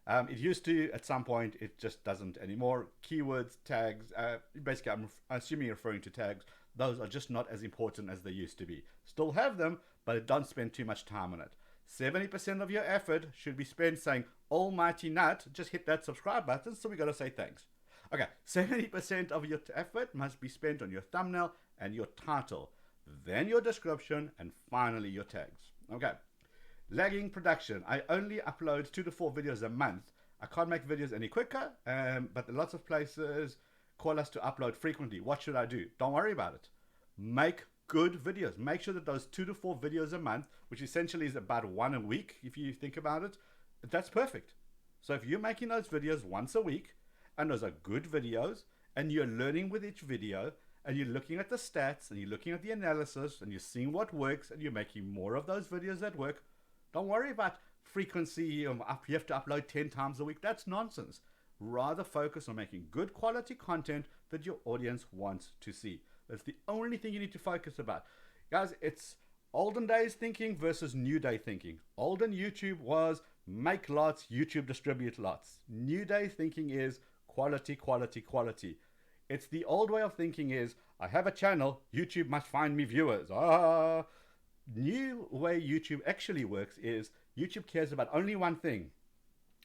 It used to at some point, it just doesn't anymore. Keywords, tags, basically I'm assuming you're referring to tags. Those are just not as important as they used to be. Still have them, but don't spend too much time on it. 70% of your effort should be spent saying, almighty nut, just hit that subscribe button, so we got to say thanks. Okay, 70% of your effort must be spent on your thumbnail and your title, then your description, and finally your tags. Okay, lagging production. I only upload 2 to 4 videos a month. I can't make videos any quicker, but lots of places call us to upload frequently. What should I do? Don't worry about it. Make good videos. Make sure that those 2 to 4 videos a month, which essentially is about 1 a week, if you think about it, that's perfect. So if you're making those videos once a week, and those are good videos, and you're learning with each video, and you're looking at the stats, and you're looking at the analysis, and you're seeing what works, and you're making more of those videos that work, don't worry about frequency. You have to upload 10 times a week. That's nonsense. Rather focus on making good quality content that your audience wants to see. That's the only thing you need to focus about. Guys, Olden days thinking versus new day thinking. Olden YouTube was make lots, YouTube distribute lots. New day thinking is quality, quality, quality. It's the old way of thinking is I have a channel, YouTube must find me viewers. New way YouTube actually works is YouTube cares about only one thing.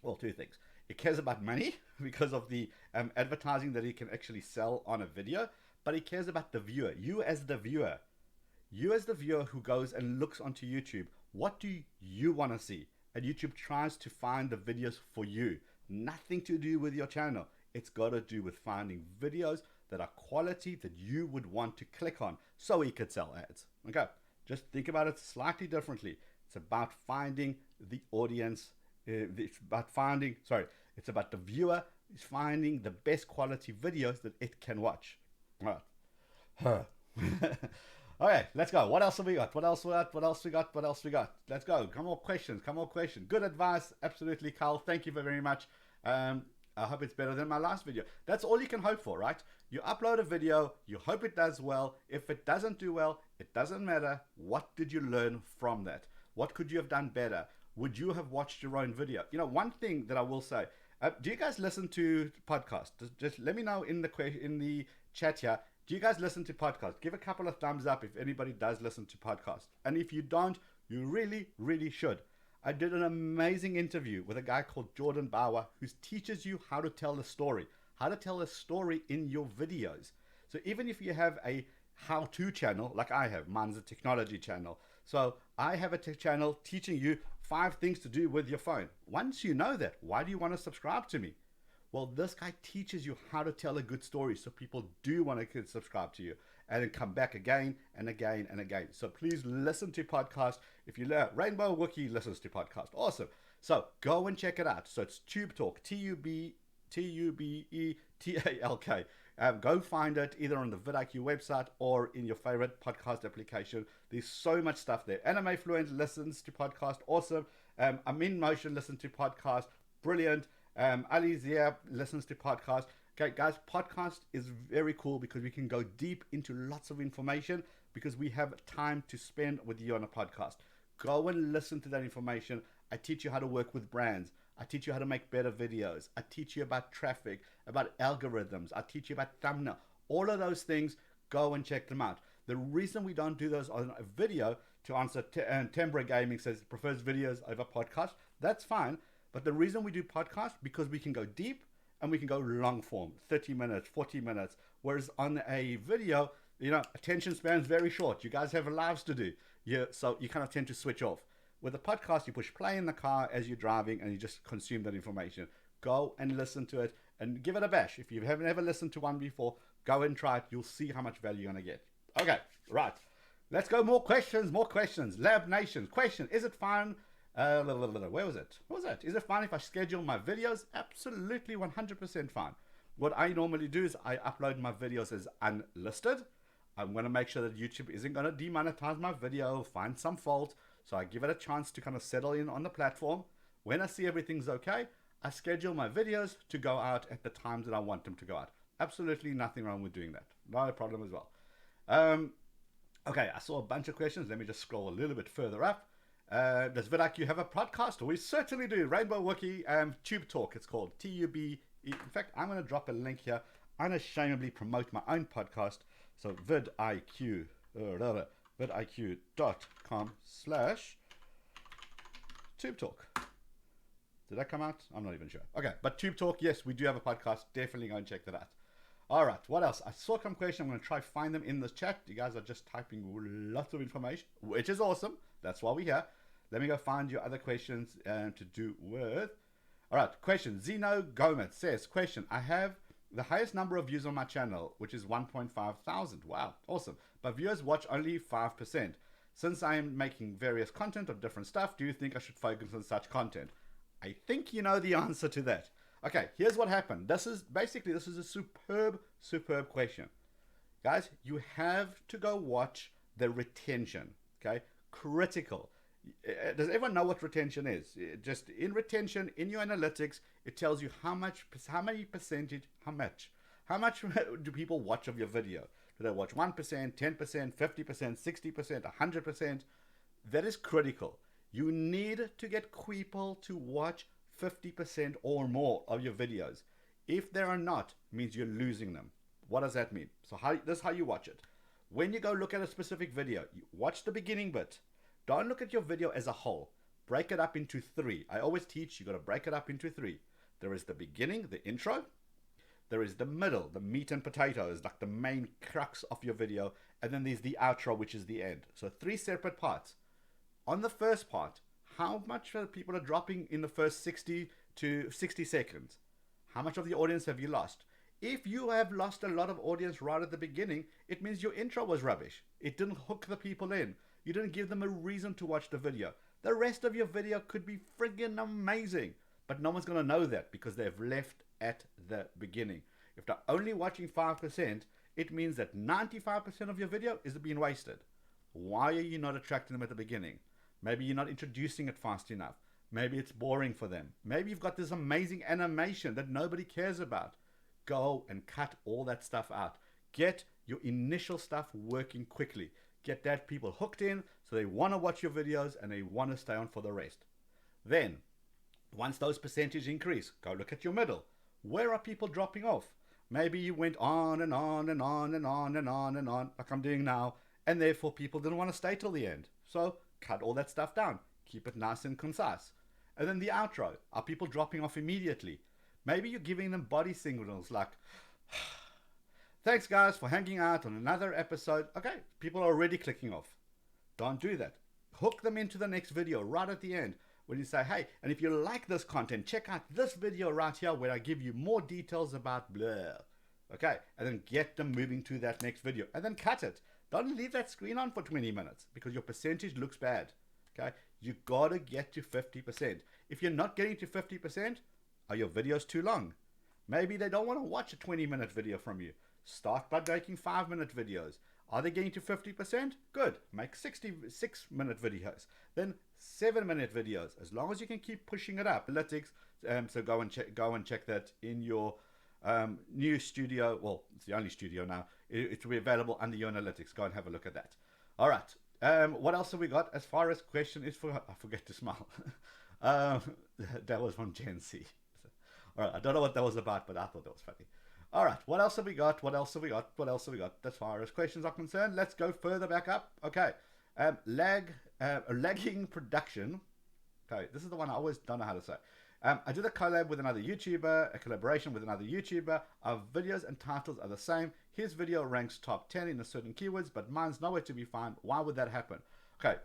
Well, two things. It cares about money because of the advertising that it can actually sell on a video, but it cares about the viewer. You as the viewer who goes and looks onto YouTube, what do you want to see? And YouTube tries to find the videos for you. Nothing to do with your channel. It's got to do with finding videos that are quality that you would want to click on so he could sell ads. Okay, just think about it slightly differently. It's about finding the audience. It's about the viewer is finding the best quality videos that it can watch. All right. Okay, let's go. What else have we got? What else we got? Let's go. Come on, questions. Good advice. Absolutely, Carl. Thank you very much. I hope it's better than my last video. That's all you can hope for, right? You upload a video, you hope it does well. If it doesn't do well, it doesn't matter. What did you learn from that? What could you have done better? Would you have watched your own video? You know, one thing that I will say, do you guys listen to podcasts? Just let me know in the chat here. Do you guys listen to podcasts? Give a couple of thumbs up if anybody does listen to podcasts. And if you don't, you really, really should. I did an amazing interview with a guy called Jordan Bauer who teaches you how to tell a story in your videos. So even if you have a how-to channel like I have, mine's a technology channel. So I have a channel teaching you 5 things to do with your phone. Once you know that, why do you want to subscribe to me? Well, this guy teaches you how to tell a good story so people do want to subscribe to you and then come back again and again and again. So please listen to podcasts. If you learn, Rainbow Wookie listens to podcasts. Awesome. So go and check it out. So it's Tube Talk, Tubetalk. Go find it either on the vidIQ website or in your favorite podcast application. There's so much stuff there. Anime Fluent listens to podcast. Awesome. I'm in Motion listens to podcast. Brilliant. Ali Zia listens to podcasts. Okay, guys, podcast is very cool because we can go deep into lots of information because we have time to spend with you on a podcast. Go and listen to that information. I teach you how to work with brands. I teach you how to make better videos. I teach you about traffic, about algorithms. I teach you about thumbnail. All of those things, go and check them out. The reason we don't do those on a video, to answer Tembra Gaming says prefers videos over podcasts. That's fine. But the reason we do podcasts, because we can go deep and we can go long form, 30 minutes, 40 minutes. Whereas on a video, attention span is very short. You guys have lives to do. So you kind of tend to switch off. With a podcast, you push play in the car as you're driving and you just consume that information. Go and listen to it and give it a bash. If you haven't ever listened to one before, go and try it. You'll see how much value you're going to get. Okay, right. Let's go. More questions. Lab Nation. Question. Is it fine? Where was it? What was it? Is it fine if I schedule my videos? Absolutely 100% fine. What I normally do is I upload my videos as unlisted. I'm going to make sure that YouTube isn't going to demonetize my video, find some fault. So I give it a chance to kind of settle in on the platform. When I see everything's okay, I schedule my videos to go out at the times that I want them to go out. Absolutely nothing wrong with doing that. No problem as well. Okay, I saw a bunch of questions. Let me just scroll a little bit further up. Does vidIQ have a podcast? We certainly do. Rainbow Wookie, Tube Talk, it's called. TUBE. In fact, I'm going to drop a link here. Unashamedly promote my own podcast. So vidIQ, vidIQ.com/Tube Talk. Did that come out? I'm not even sure. Okay, but Tube Talk, yes, we do have a podcast. Definitely go and check that out. All right, what else? I saw some questions. I'm going to try to find them in the chat. You guys are just typing lots of information, which is awesome. That's why we're here. Let me go find your other questions to do with. All right, question. Zeno Gomez says, question, I have the highest number of views on my channel, which is 1.5 thousand. Wow, awesome. But viewers watch only 5%. Since I am making various content of different stuff, do you think I should focus on such content? I think you know the answer to that. Okay, here's what happened. This is a superb question. Guys, you have to go watch the retention, okay? Critical. Does everyone know what retention is? Just in retention, in your analytics, it tells you how much do people watch of your video. Should I watch 1%, 10%, 50%, 60%, 100%? That is critical. You need to get people to watch 50% or more of your videos. If they are not, it means you're losing them. What does that mean? So this is how you watch it. When you go look at a specific video, you watch the beginning bit. Don't look at your video as a whole. Break it up into three. I always teach you got to break it up into three. There is the beginning, the intro. There is the middle, the meat and potatoes, like the main crux of your video. And then there's the outro, which is the end. So three separate parts. On the first part, how much people are dropping in the first 60 to 60 seconds? How much of the audience have you lost? If you have lost a lot of audience right at the beginning, it means your intro was rubbish. It didn't hook the people in. You didn't give them a reason to watch the video. The rest of your video could be friggin' amazing, but no one's going to know that because they've left at the beginning. If they're only watching 5%, it means that 95% of your video is being wasted. Why are you not attracting them at the beginning? Maybe you're not introducing it fast enough. Maybe it's boring for them. Maybe you've got this amazing animation that nobody cares about. Go and cut all that stuff out. Get your initial stuff working quickly. Get that people hooked in so they want to watch your videos and they want to stay on for the rest. Then, once those percentages increase, go look at your middle. Where are people dropping off? Maybe you went on and on and on and on and on and on, like I'm doing now, and therefore people didn't want to stay till the end. So cut all that stuff down. Keep it nice and concise. And then the outro. Are people dropping off immediately? Maybe you're giving them body signals like, thanks guys for hanging out on another episode. Okay, people are already clicking off. Don't do that. Hook them into the next video right at the end when you say, hey, and if you like this content, check out this video right here where I give you more details about blah. Okay, and then get them moving to that next video and then cut it. Don't leave that screen on for 20 minutes because your percentage looks bad. Okay, you gotta get to 50%. If you're not getting to 50%, are your videos too long? Maybe they don't want to watch a 20-minute video from you. Start by making 5-minute videos. Are they getting to 50%? Good. Make 66-minute videos. Then 7-minute videos. As long as you can keep pushing it up. Analytics. So go and check that in your new studio. Well, it's the only studio now. It will be available under your analytics. Go and have a look at that. All right. What else have we got? As far as question is for, I forget to smile. That was from Gen Z. All right. I don't know what that was about, but I thought that was funny. All right, what else have we got? What else have we got? What else have we got? As far as questions are concerned, let's go further back up. Okay, lagging production. Okay, this is the one I always don't know how to say. I did a collab with another YouTuber, a collaboration with another YouTuber. Our videos and titles are the same. His video ranks top 10 in a certain keywords, but mine's nowhere to be found. Why would that happen? Okay,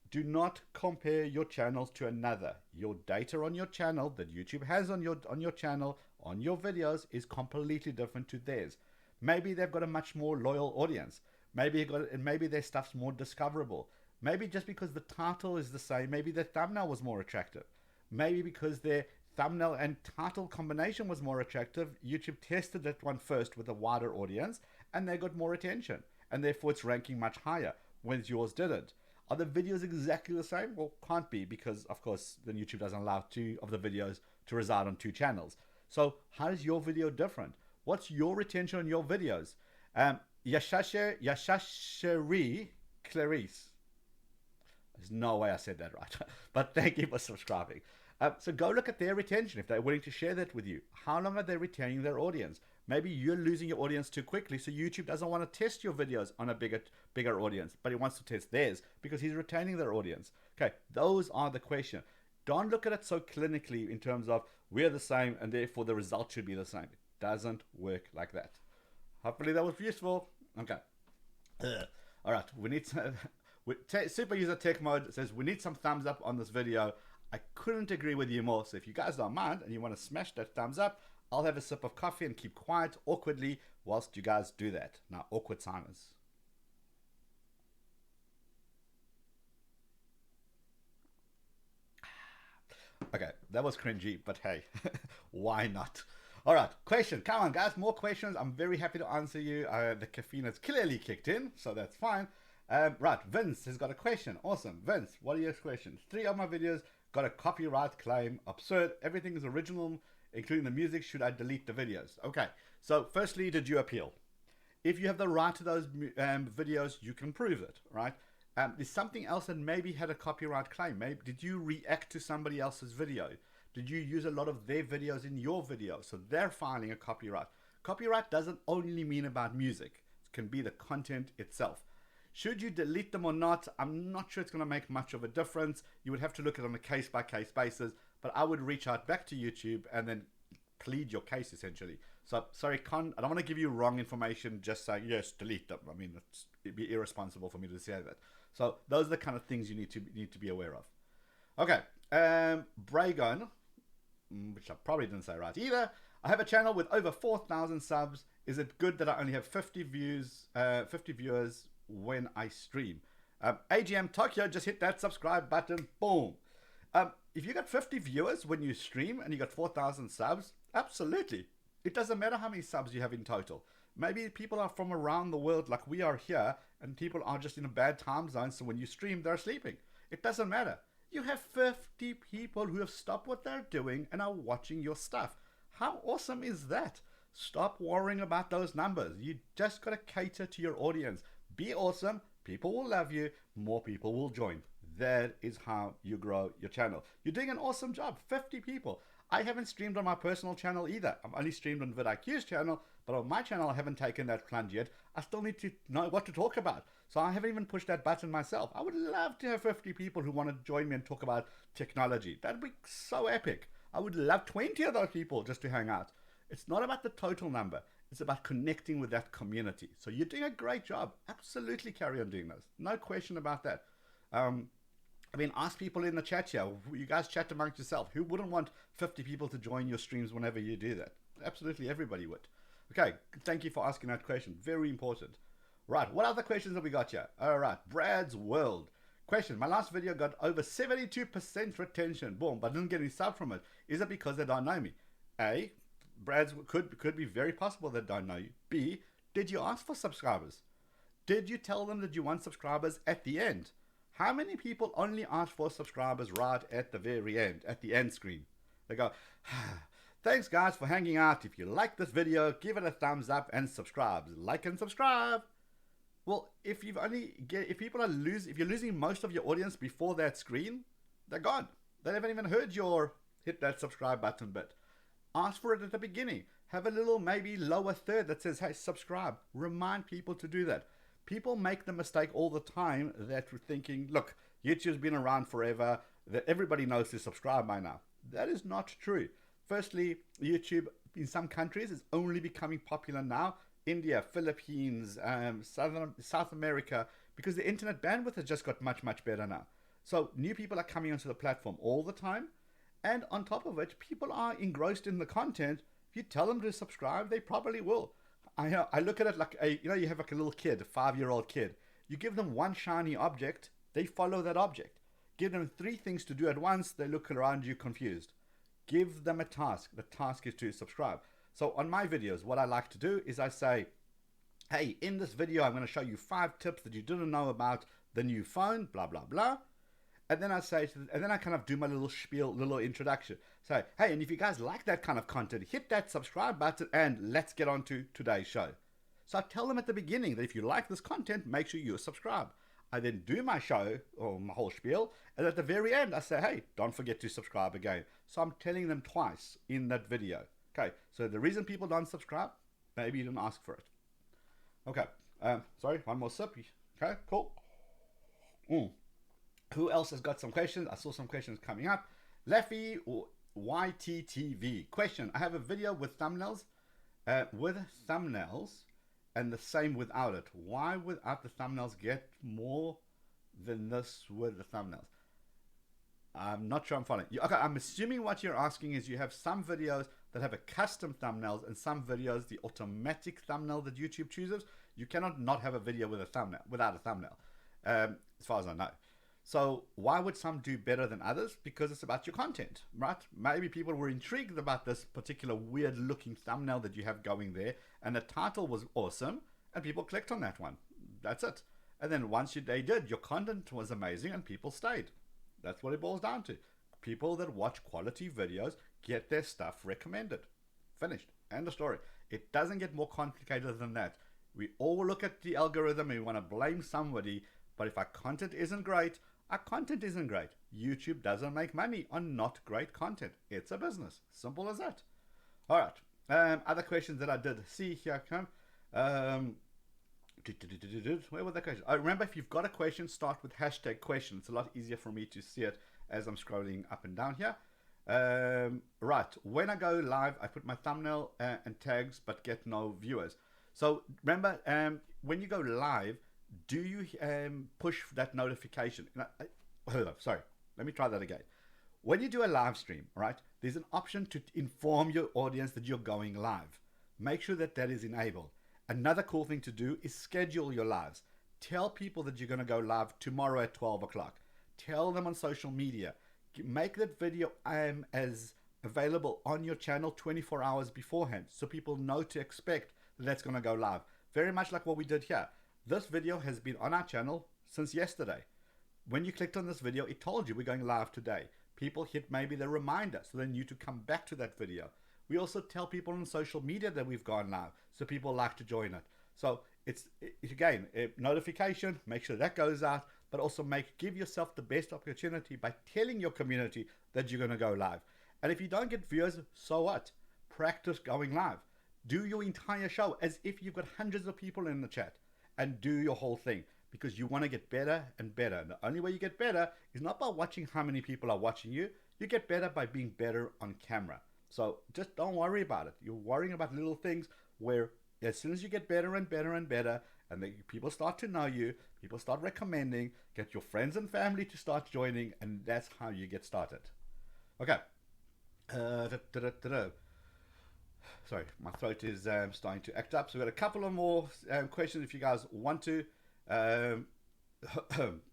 do not compare your channels to another. Your data on your channel that YouTube has on your channel, on your videos, is completely different to theirs. Maybe they've got a much more loyal audience. Maybe their stuff's more discoverable. Maybe just because the title is the same, maybe their thumbnail was more attractive. Maybe because their thumbnail and title combination was more attractive, YouTube tested that one first with a wider audience and they got more attention. And therefore it's ranking much higher, whereas yours didn't. Are the videos exactly the same? Well, can't be, because of course then YouTube doesn't allow two of the videos to reside on two channels. So how is your video different? What's your retention on your videos? Yashasheri Clarice. There's no way I said that right. But thank you for subscribing. So go look at their retention if they're willing to share that with you. How long are they retaining their audience? Maybe you're losing your audience too quickly, so YouTube doesn't want to test your videos on a bigger audience, but he wants to test theirs because he's retaining their audience. Okay, those are the questions. Don't look at it so clinically in terms of we're the same and therefore the result should be the same. It doesn't work like that. Hopefully that was useful. Okay. All right, we need some, Super User Tech Mode says we need some thumbs up on this video. I couldn't agree with you more. So if you guys don't mind and you want to smash that thumbs up, I'll have a sip of coffee and keep quiet awkwardly whilst you guys do that. Now, awkward silence. Okay, that was cringy, but hey, why not? All right, question. Come on, guys, more questions. I'm very happy to answer you. The caffeine has clearly kicked in, so that's fine. Right, Vince has got a question. Awesome. Vince, what are your questions? 3 of my videos got a copyright claim. Absurd. Everything is original, including the music. Should I delete the videos? Okay, so firstly, did you appeal? If you have the right to those videos, you can prove it, right? There's something else that maybe had a copyright claim. Maybe did you react to somebody else's video? Did you use a lot of their videos in your video? So they're filing a copyright. Copyright doesn't only mean about music. It can be the content itself. Should you delete them or not? I'm not sure it's going to make much of a difference. You would have to look at it on a case-by-case basis, but I would reach out back to YouTube and then plead your case, essentially. So, sorry, Con, I don't want to give you wrong information just saying, yes, delete them. I mean, it'd be irresponsible for me to say that. So, those are the kind of things you need to be aware of. Okay, Bragon, which I probably didn't say right either. I have a channel with over 4,000 subs. Is it good that I only have 50 viewers when I stream? AGM Tokyo, just hit that subscribe button. Boom. If you got 50 viewers when you stream and you got 4,000 subs, absolutely. It doesn't matter how many subs you have in total. Maybe people are from around the world like we are here, and people are just in a bad time zone, so when you stream, they're sleeping. It doesn't matter. You have 50 people who have stopped what they're doing and are watching your stuff. How awesome is that? Stop worrying about those numbers. You just got to cater to your audience. Be awesome. People will love you. More people will join. That is how you grow your channel. You're doing an awesome job. 50 people. I haven't streamed on my personal channel either. I've only streamed on vidIQ's channel, but on my channel I haven't taken that plunge yet. I still need to know what to talk about. So I haven't even pushed that button myself. I would love to have 50 people who want to join me and talk about technology. That'd be so epic. I would love 20 of those people just to hang out. It's not about the total number. It's about connecting with that community. So you're doing a great job. Absolutely carry on doing this. No question about that. I mean, ask people in the chat here. You guys chat amongst yourself. Who wouldn't want 50 people to join your streams whenever you do that? Absolutely everybody would. Okay, thank you for asking that question. Very important. Right, what other questions have we got here? All right, Brad's World. Question, my last video got over 72% retention. Boom, but I didn't get any sub from it. Is it because they don't know me? A, Brad's could be very possible they don't know you. B, did you ask for subscribers? Did you tell them that you want subscribers at the end? How many people only ask for subscribers right at the very end, at the end screen? They go, thanks guys for hanging out. If you like this video, give it a thumbs up and subscribe. Like and subscribe. Well, if you're losing most of your audience before that screen, they're gone. They haven't even heard your hit that subscribe button bit. Ask for it at the beginning. Have a little maybe lower third that says, hey, subscribe. Remind people to do that. People make the mistake all the time that we're thinking, look, YouTube's been around forever, that everybody knows to subscribe by now. That is not true. Firstly, YouTube in some countries is only becoming popular now. India, Philippines, South America, because the internet bandwidth has just got much, much better now. So new people are coming onto the platform all the time. And on top of it, people are engrossed in the content. If you tell them to subscribe, they probably will. I look at it like you have like a little kid, a 5-year-old kid. You give them one shiny object, they follow that object. Give them 3 things to do at once, they look around you confused. Give them a task. The task is to subscribe. So on my videos, what I like to do is I say, hey, in this video, I'm going to show you 5 tips that you didn't know about the new phone, blah, blah, blah. And then I say, and then I kind of do my little spiel, little introduction. Say, hey, and if you guys like that kind of content, hit that subscribe button and let's get on to today's show. So I tell them at the beginning that if you like this content, make sure you subscribe. I then do my show or my whole spiel. And at the very end, I say, hey, don't forget to subscribe again. So I'm telling them twice in that video. Okay, so the reason people don't subscribe, maybe you didn't ask for it. Okay, sorry, one more sip. Okay, cool. Who else has got some questions? I saw some questions coming up. Leffy or YTTV. Question, I have a video with thumbnails and the same without it. Why without the thumbnails get more than this with the thumbnails? I'm not sure I'm following. Okay, I'm assuming what you're asking is you have some videos that have a custom thumbnails and some videos the automatic thumbnail that YouTube chooses. You cannot not have a video with a thumbnail without a thumbnail, as far as I know. So why would some do better than others? Because it's about your content, right? Maybe people were intrigued about this particular weird looking thumbnail that you have going there, and the title was awesome, and people clicked on that one. That's it. And then once they did, your content was amazing and people stayed. That's what it boils down to. People that watch quality videos get their stuff recommended. Finished. End of story. It doesn't get more complicated than that. We all look at the algorithm and we want to blame somebody, but if our content isn't great, our content isn't great. YouTube doesn't make money on not great content. It's a business. Simple as that. All right. Other questions that I did see here come. Where were the questions? I remember, if you've got a question, start with hashtag question. It's a lot easier for me to see it as I'm scrolling up and down here. Right. When I go live, I put my thumbnail and tags, but get no viewers. So remember, when you go live, do you push that notification? Sorry, let me try that again. When you do a live stream, right, there's an option to inform your audience that you're going live. Make sure that that is enabled. Another cool thing to do is schedule your lives. Tell people that you're going to go live tomorrow at 12 o'clock. Tell them on social media. Make that video as available on your channel 24 hours beforehand, so people know to expect that that's going to go live. Very much like what we did here. This video has been on our channel since yesterday. When you clicked on this video, it told you we're going live today. People hit maybe the reminder, so they knew to come back to that video. We also tell people on social media that we've gone live, so people like to join it. So it's again, a notification, make sure that goes out, but also give yourself the best opportunity by telling your community that you're going to go live. And if you don't get viewers, so what? Practice going live. Do your entire show as if you've got hundreds of people in the chat, and do your whole thing, because you want to get better and better. And the only way you get better is not by watching how many people are watching you. You get better by being better on camera. So just don't worry about it. You're worrying about little things where as soon as you get better and better and better, and the people start to know you, people start recommending, get your friends and family to start joining, and that's how you get started. Okay. Sorry, my throat is starting to act up. So we've got a couple of more questions if you guys want to.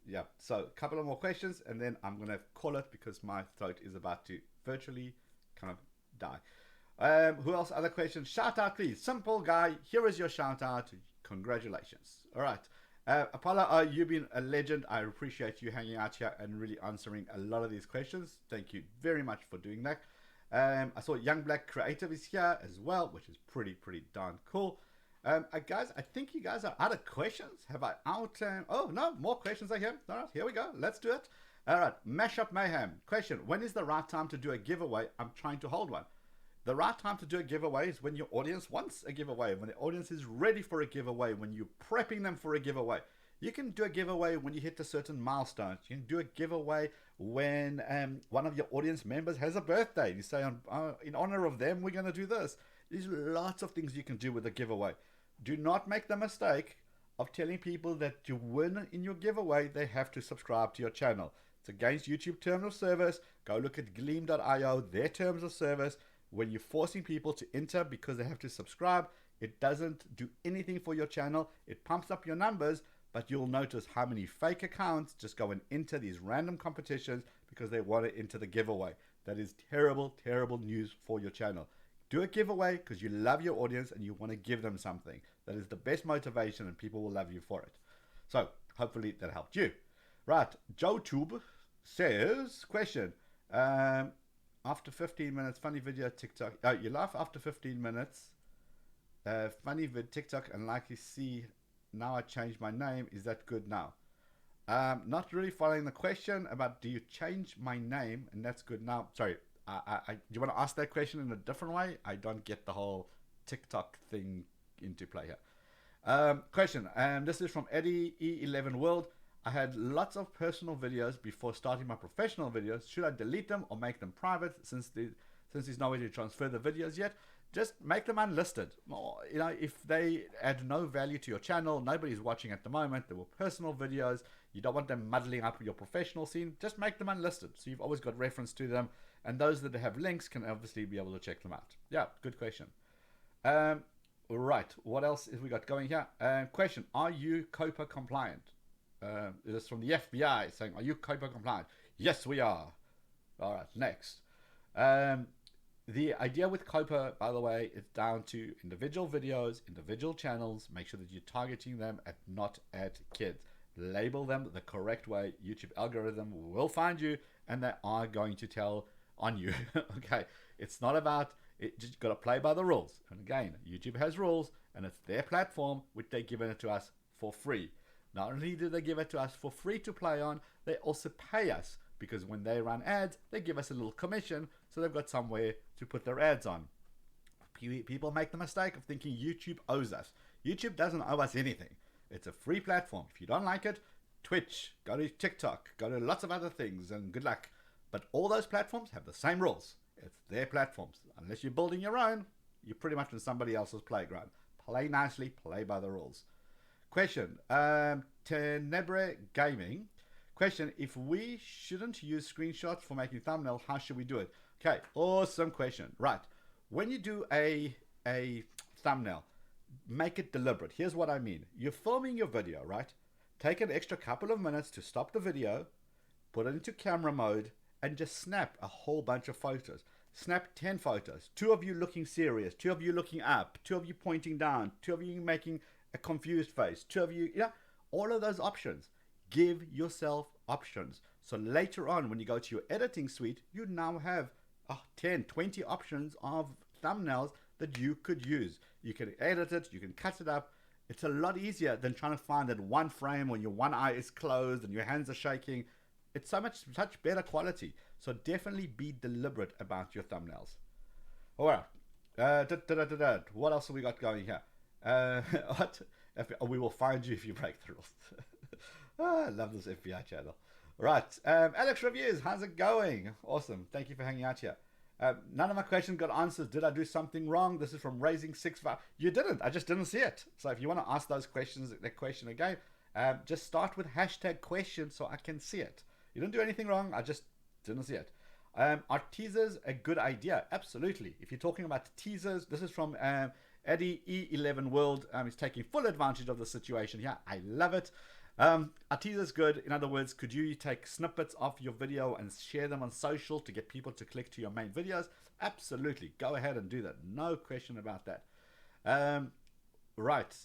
Yeah, so a couple of more questions, and then I'm going to call it because my throat is about to virtually kind of die. Who else? Other questions? Shout out, please. Simple guy. Here is your shout out. Congratulations. All right. Apollo, you've been a legend. I appreciate you hanging out here and really answering a lot of these questions. Thank you very much for doing that. I saw Young Black Creative is here as well, which is pretty darn cool. Guys, I think you guys are out of questions. Have I out? Oh, no, more questions are here. All right, here we go. Let's do it. All right, Mashup Mayhem. Question, when is the right time to do a giveaway? I'm trying to hold one. The right time to do a giveaway is when your audience wants a giveaway, when the audience is ready for a giveaway, when you're prepping them for a giveaway. You can do a giveaway when you hit a certain milestone. You can do a giveaway when one of your audience members has a birthday. You say, in honor of them, we're going to do this. There's lots of things you can do with a giveaway. Do not make the mistake of telling people that to win in your giveaway, they have to subscribe to your channel. It's against YouTube terms of service. Go look at gleam.io, their terms of service. When you're forcing people to enter because they have to subscribe, it doesn't do anything for your channel. It pumps up your numbers, but you'll notice how many fake accounts just go and enter these random competitions because they want to enter the giveaway. That is terrible news for your channel. Do a giveaway because you love your audience and you want to give them something. That is the best motivation, and people will love you for it. So hopefully that helped you. Right, JoeTube says, question, after 15 minutes, funny video TikTok. Oh, you laugh after 15 minutes. Funny vid TikTok, and like you see, now I changed my name. Is that good now? Not really following the question about do you change my name and that's good now. Sorry, do you want to ask that question in a different way? I don't get the whole TikTok thing into play here. Question, this is from Eddie E11 World. I had lots of personal videos before starting my professional videos. Should I delete them or make them private since there's no way to transfer the videos yet? Just make them unlisted. Or, if they add no value to your channel, nobody's watching at the moment, they were personal videos, you don't want them muddling up your professional scene, just make them unlisted. So you've always got reference to them, and those that have links can obviously be able to check them out. Yeah, good question. Right, what else have we got going here? Question, are you COPA compliant? It is from the FBI saying, are you COPA compliant? Yes, we are. All right, next. The idea with COPA, by the way, is down to individual videos, individual channels. Make sure that you're targeting them at not at kids. Label them the correct way. YouTube algorithm will find you, and they are going to tell on you. Okay, it's not about It just got to play by the rules. And again, YouTube has rules, and it's their platform, which they're giving it to us for free. Not only do they give it to us for free to play on, they also pay us, because when they run ads, they give us a little commission, so they've got somewhere to put their ads on. People make the mistake of thinking YouTube owes us. YouTube doesn't owe us anything. It's a free platform. If you don't like it, Twitch, go to TikTok, go to lots of other things, and good luck. But all those platforms have the same rules. It's their platforms. Unless you're building your own, you're pretty much in somebody else's playground. Play nicely, play by the rules. Question, Tenebre Gaming. Question, if we shouldn't use screenshots for making thumbnail, how should we do it? Okay, awesome question. Right, when you do a thumbnail, make it deliberate. Here's what I mean. You're filming your video, right? Take an extra couple of minutes to stop the video, put it into camera mode, and just snap a whole bunch of photos. Snap 10 photos. 2 of you looking serious, 2 of you looking up, 2 of you pointing down, 2 of you making a confused face, 2 of you, all of those options. Give yourself options. So later on, when you go to your editing suite, you now have 10, 20 options of thumbnails that you could use. You can edit it, you can cut it up. It's a lot easier than trying to find that one frame when your one eye is closed and your hands are shaking. It's such better quality. So definitely be deliberate about your thumbnails. All right. What else have we got going here? We will find you if you break the rules. I love this FBI channel. Right. Alex Reviews, how's it going? Awesome. Thank you for hanging out here. None of my questions got answers. Did I do something wrong? This is from Raising 6. You didn't. I just didn't see it. So if you want to ask those questions, that question again, just start with hashtag question so I can see it. You didn't do anything wrong. I just didn't see it. Are teasers a good idea? Absolutely. If you're talking about teasers, this is from Eddie E11 World. He's taking full advantage of the situation here. I love it. Are teasers good? In other words, could you take snippets of your video and share them on social to get people to click to your main videos? Absolutely. Go ahead and do that. No question about that. Right.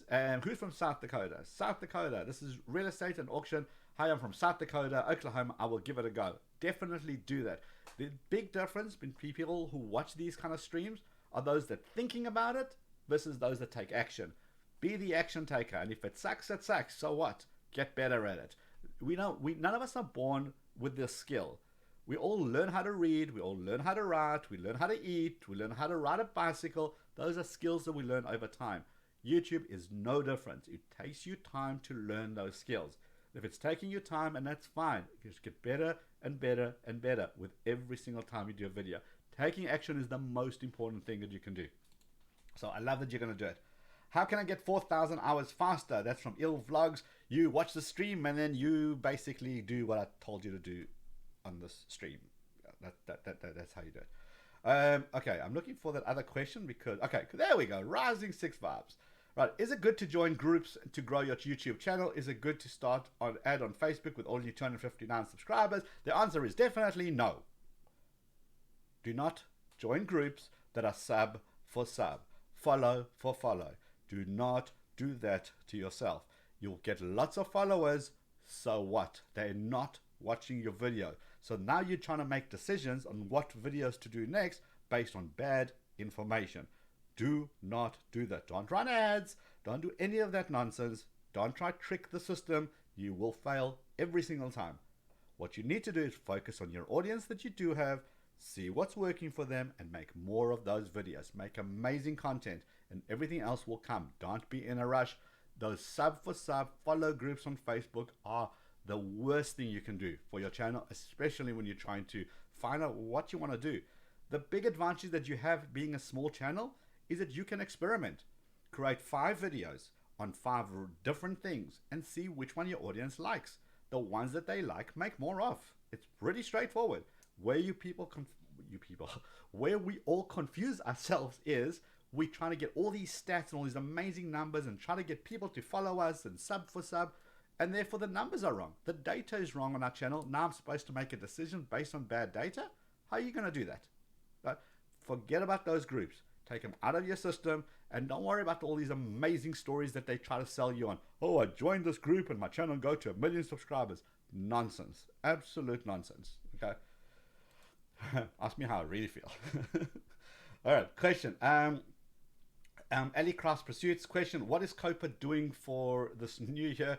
Who's from South Dakota? South Dakota. This is real estate and auction. Hi, I'm from South Dakota, Oklahoma. I will give it a go. Definitely do that. The big difference between people who watch these kind of streams are those that thinking about it versus those that take action. Be the action taker. And if it sucks, it sucks. So what? Get better at it. None of us are born with this skill. We all learn how to read. We all learn how to write. We learn how to eat. We learn how to ride a bicycle. Those are skills that we learn over time. YouTube is no different. It takes you time to learn those skills. If it's taking you time, and that's fine, you just get better and better and better with every single time you do a video. Taking action is the most important thing that you can do. So I love that you're going to do it. How can I get 4,000 hours faster? That's from Ill Vlogs. You watch the stream and then you basically do what I told you to do on this stream. That's how you do it. Okay, I'm looking for that other question because, okay, there we go. Rising 6 Vibes. Right, is it good to join groups to grow your YouTube channel? Is it good to start an ad on Facebook with only 259 subscribers? The answer is definitely no. Do not join groups that are sub for sub, follow for follow. Do not do that to yourself. You'll get lots of followers, so what? They're not watching your video. So now you're trying to make decisions on what videos to do next based on bad information. Do not do that. Don't run ads. Don't do any of that nonsense. Don't try to trick the system. You will fail every single time. What you need to do is focus on your audience that you do have, see what's working for them, and make more of those videos. Make amazing content, and everything else will come. Don't be in a rush. Those sub for sub follow groups on Facebook are the worst thing you can do for your channel, especially when you're trying to find out what you want to do. The big advantage that you have being a small channel is that you can experiment. Create 5 videos on 5 different things and see which one your audience likes. The ones that they like, make more of. It's pretty straightforward. Where where we all confuse ourselves is we trying to get all these stats and all these amazing numbers and try to get people to follow us and sub for sub, and therefore the numbers are wrong. The data is wrong on our channel. Now I'm supposed to make a decision based on bad data? How are you going to do that? But forget about those groups. Take them out of your system and don't worry about all these amazing stories that they try to sell you on. Oh, I joined this group and my channel go to 1 million subscribers. Nonsense. Absolute nonsense. Okay. Ask me how I really feel. All right, question. Ali Cross Pursuits question: what is Copa doing for this new year?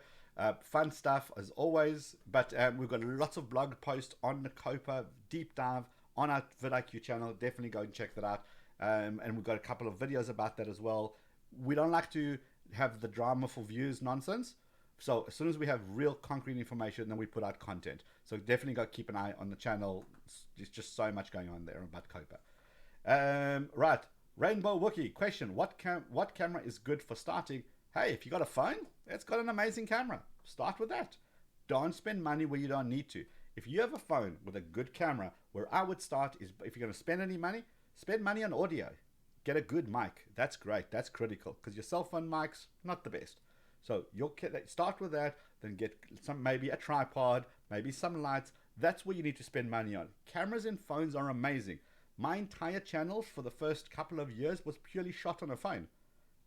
Fun stuff as always, but we've got lots of blog posts on the Copa deep dive on our vidIQ channel. Definitely go and check that out. And we've got a couple of videos about that as well. We don't like to have the drama for views nonsense. So as soon as we have real concrete information, then we put out content. So definitely go keep an eye on the channel. There's just so much going on there about Copa. Right, Rainbow Wookie question: what camera is good for starting? Hey, if you got a phone, it's got an amazing camera. Start with that. Don't spend money where you don't need to. If you have a phone with a good camera, where I would start is, if you're going to spend any money, spend money on audio. Get a good mic. That's great. That's critical, because your cell phone mic's not the best. So you'll start with that, then get maybe a tripod, maybe some lights. That's what you need to spend money on. Cameras and phones are amazing. My entire channel for the first couple of years was purely shot on a phone.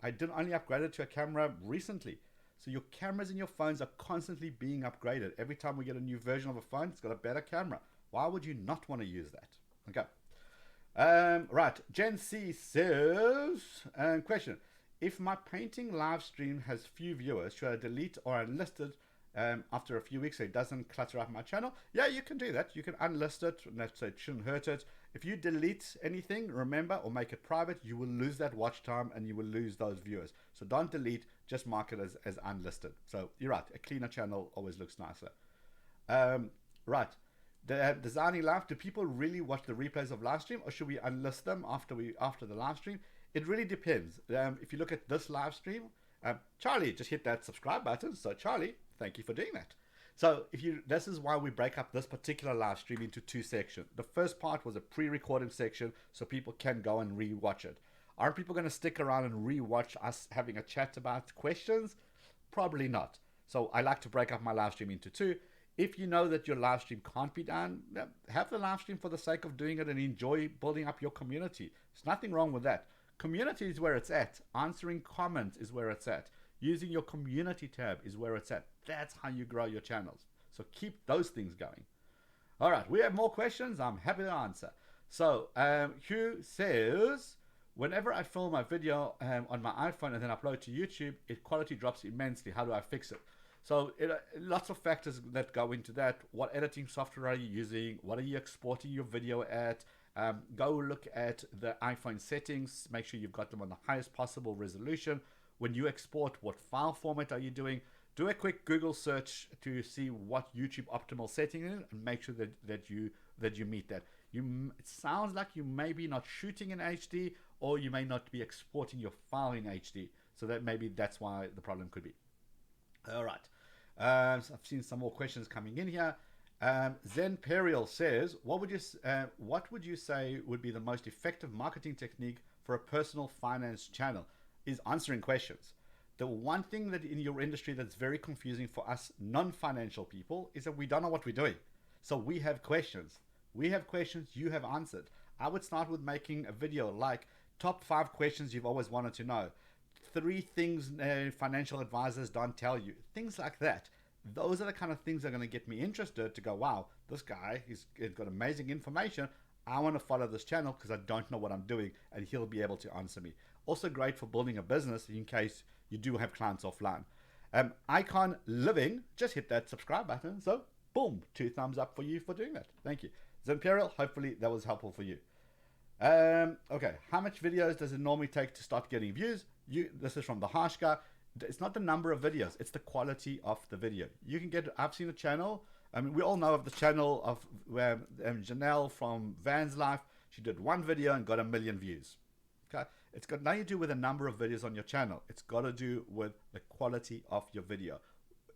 I didn't only upgrade it to a camera recently. So your cameras and your phones are constantly being upgraded. Every time we get a new version of a phone, it's got a better camera. Why would you not want to use that? Okay. Right. Gen C says, question: if my painting live stream has few viewers, should I delete or unlist it after a few weeks so it doesn't clutter up my channel? Yeah, you can do that. You can unlist it. So it shouldn't hurt it. If you delete anything, remember, or make it private, you will lose that watch time and you will lose those viewers. So don't delete, just mark it as unlisted. So you're right, a cleaner channel always looks nicer. Right, designing live. Do people really watch the replays of live stream, or should we unlist them after the live stream? It really depends. If you look at this live stream, Charlie just hit that subscribe button. So Charlie, thank you for doing that. So this is why we break up this particular live stream into two sections. The first part was a pre-recorded section, so people can go and re-watch it. Aren't people going to stick around and re-watch us having a chat about questions? Probably not. So I like to break up my live stream into two. If you know that your live stream can't be done, have the live stream for the sake of doing it and enjoy building up your community. There's nothing wrong with that. Community is where it's at. Answering comments is where it's at. Using your community tab is where it's at. That's how you grow your channels. So keep those things going. All right, we have more questions. I'm happy to answer. So Hugh says, whenever I film a video on my iPhone and then upload to YouTube, quality drops immensely. How do I fix it? So lots of factors that go into that. What editing software are you using? What are you exporting your video at? Go look at the iPhone settings. Make sure you've got them on the highest possible resolution. When you export, what file format are you doing? Do a quick Google search to see what YouTube optimal setting is, and make sure that you meet that. It sounds like you may be not shooting in HD, or you may not be exporting your file in HD. So that's why the problem could be. All right. So I've seen some more questions coming in here. Zen Perial says, what would you say would be the most effective marketing technique for a personal finance channel? Is answering questions. The one thing that in your industry that's very confusing for us non-financial people is that we don't know what we're doing. So we have questions. You have answered. I would start with making a video like top 5 questions you've always wanted to know. 3 things financial advisors don't tell you. Things like that. Those are the kind of things that are going to get me interested to go, wow, this guy, he's got amazing information. I want to follow this channel because I don't know what I'm doing, and he'll be able to answer me. Also great for building a business in case you do have clients offline. Icon Living, just hit that subscribe button. So boom, 2 thumbs up for you for doing that. Thank you. Zimperial, hopefully that was helpful for you. Okay, how much videos does it normally take to start getting views? This is from the Harsh guy. It's not the number of videos, it's the quality of the video. I've seen a channel, I mean, we all know of the channel of Janelle from Van's Life. She did 1 video and got 1 million views. Okay, it's got nothing to do with the number of videos on your channel. It's got to do with the quality of your video.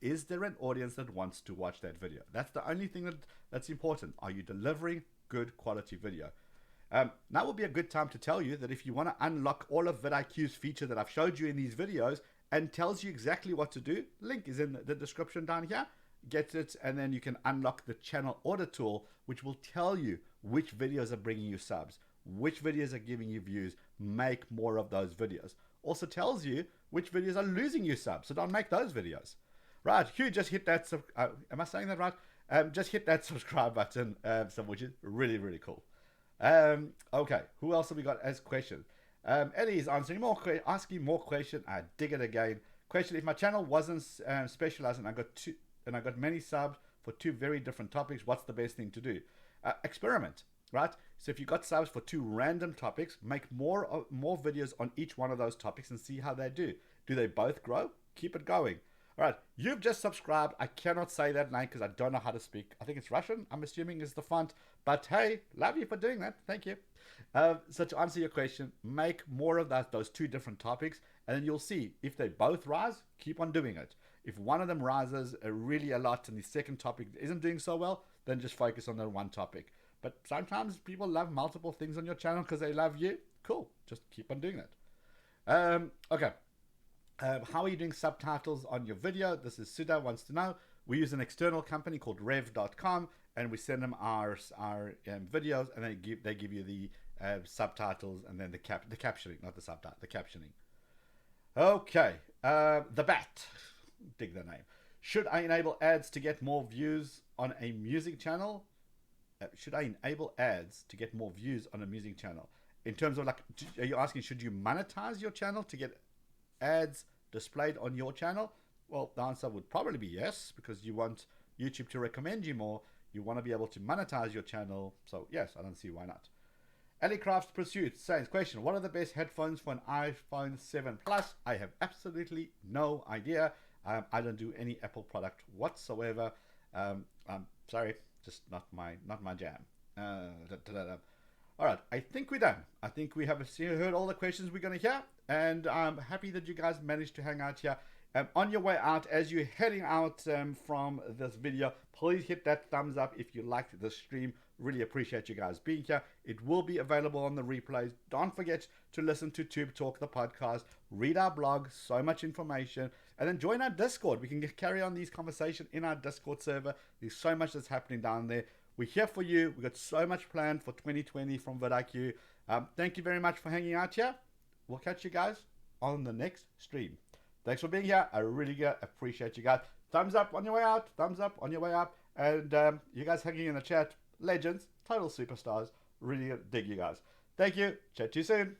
Is there an audience that wants to watch that video? That's the only thing that's important. Are you delivering good quality video? Now would be a good time to tell you that if you want to unlock all of vidIQ's feature that I've showed you in these videos and tells you exactly what to do, link is in the description down here. Get it, and then you can unlock the channel order tool, which will tell you which videos are bringing you subs, which videos are giving you views. Make more of those videos. Also tells you which videos are losing you subs, so don't make those videos. Right, Hugh, just hit that am I saying that right? Just hit that subscribe button, which is really, really cool. Okay, who else have we got as questions? Eddie is answering asking more questions. I dig it again. Question: if my channel wasn't specialized and I got many subs for two very different topics, what's the best thing to do? Experiment, right? So if you got subs for two random topics, make more videos on each one of those topics and see how they do. Do they both grow? Keep it going. All right, you've just subscribed. I cannot say that name because I don't know how to speak. I think it's Russian, I'm assuming is the font. But hey, love you for doing that. Thank you. So to answer your question, make more of those two different topics, and then you'll see if they both rise, keep on doing it. If one of them rises really a lot and the second topic isn't doing so well, then just focus on that one topic. But sometimes people love multiple things on your channel because they love you. Cool. Just keep on doing that. Okay. How are you doing subtitles on your video? This is Suda wants to know. We use an external company called rev.com, and we send them our videos, and they give you the subtitles and then the captioning, not the subtitle, the captioning. Okay, the bat, dig the name. Should I enable ads to get more views on a music channel? Should I enable ads to get more views on a music channel? In terms of like, are you asking should you monetize your channel to get ads displayed on your channel? Well, the answer would probably be yes, because you want YouTube to recommend you more. You want to be able to monetize your channel. So yes, I don't see why not. Ali Crafts Pursuit says, question, what are the best headphones for an iPhone 7 Plus? I have absolutely no idea. I don't do any Apple product whatsoever. I'm sorry, just not my jam. All right, I think we're done. I think we have heard all the questions we're going to hear, and I'm happy that you guys managed to hang out here. On your way out, as you're heading out from this video, please hit that thumbs up if you liked the stream. Really appreciate you guys being here. It will be available on the replays. Don't forget to listen to Tube Talk, the podcast, read our blog, so much information, and then join our Discord. We can carry on these conversations in our Discord server. There's so much that's happening down there. We're here for you. We've got so much planned for 2020 from vidIQ. Thank you very much for hanging out here. We'll catch you guys on the next stream. Thanks for being here. I really appreciate you guys. Thumbs up on your way out. Thumbs up on your way up. And you guys hanging in the chat. Legends. Total superstars. Really dig you guys. Thank you. Chat to you soon.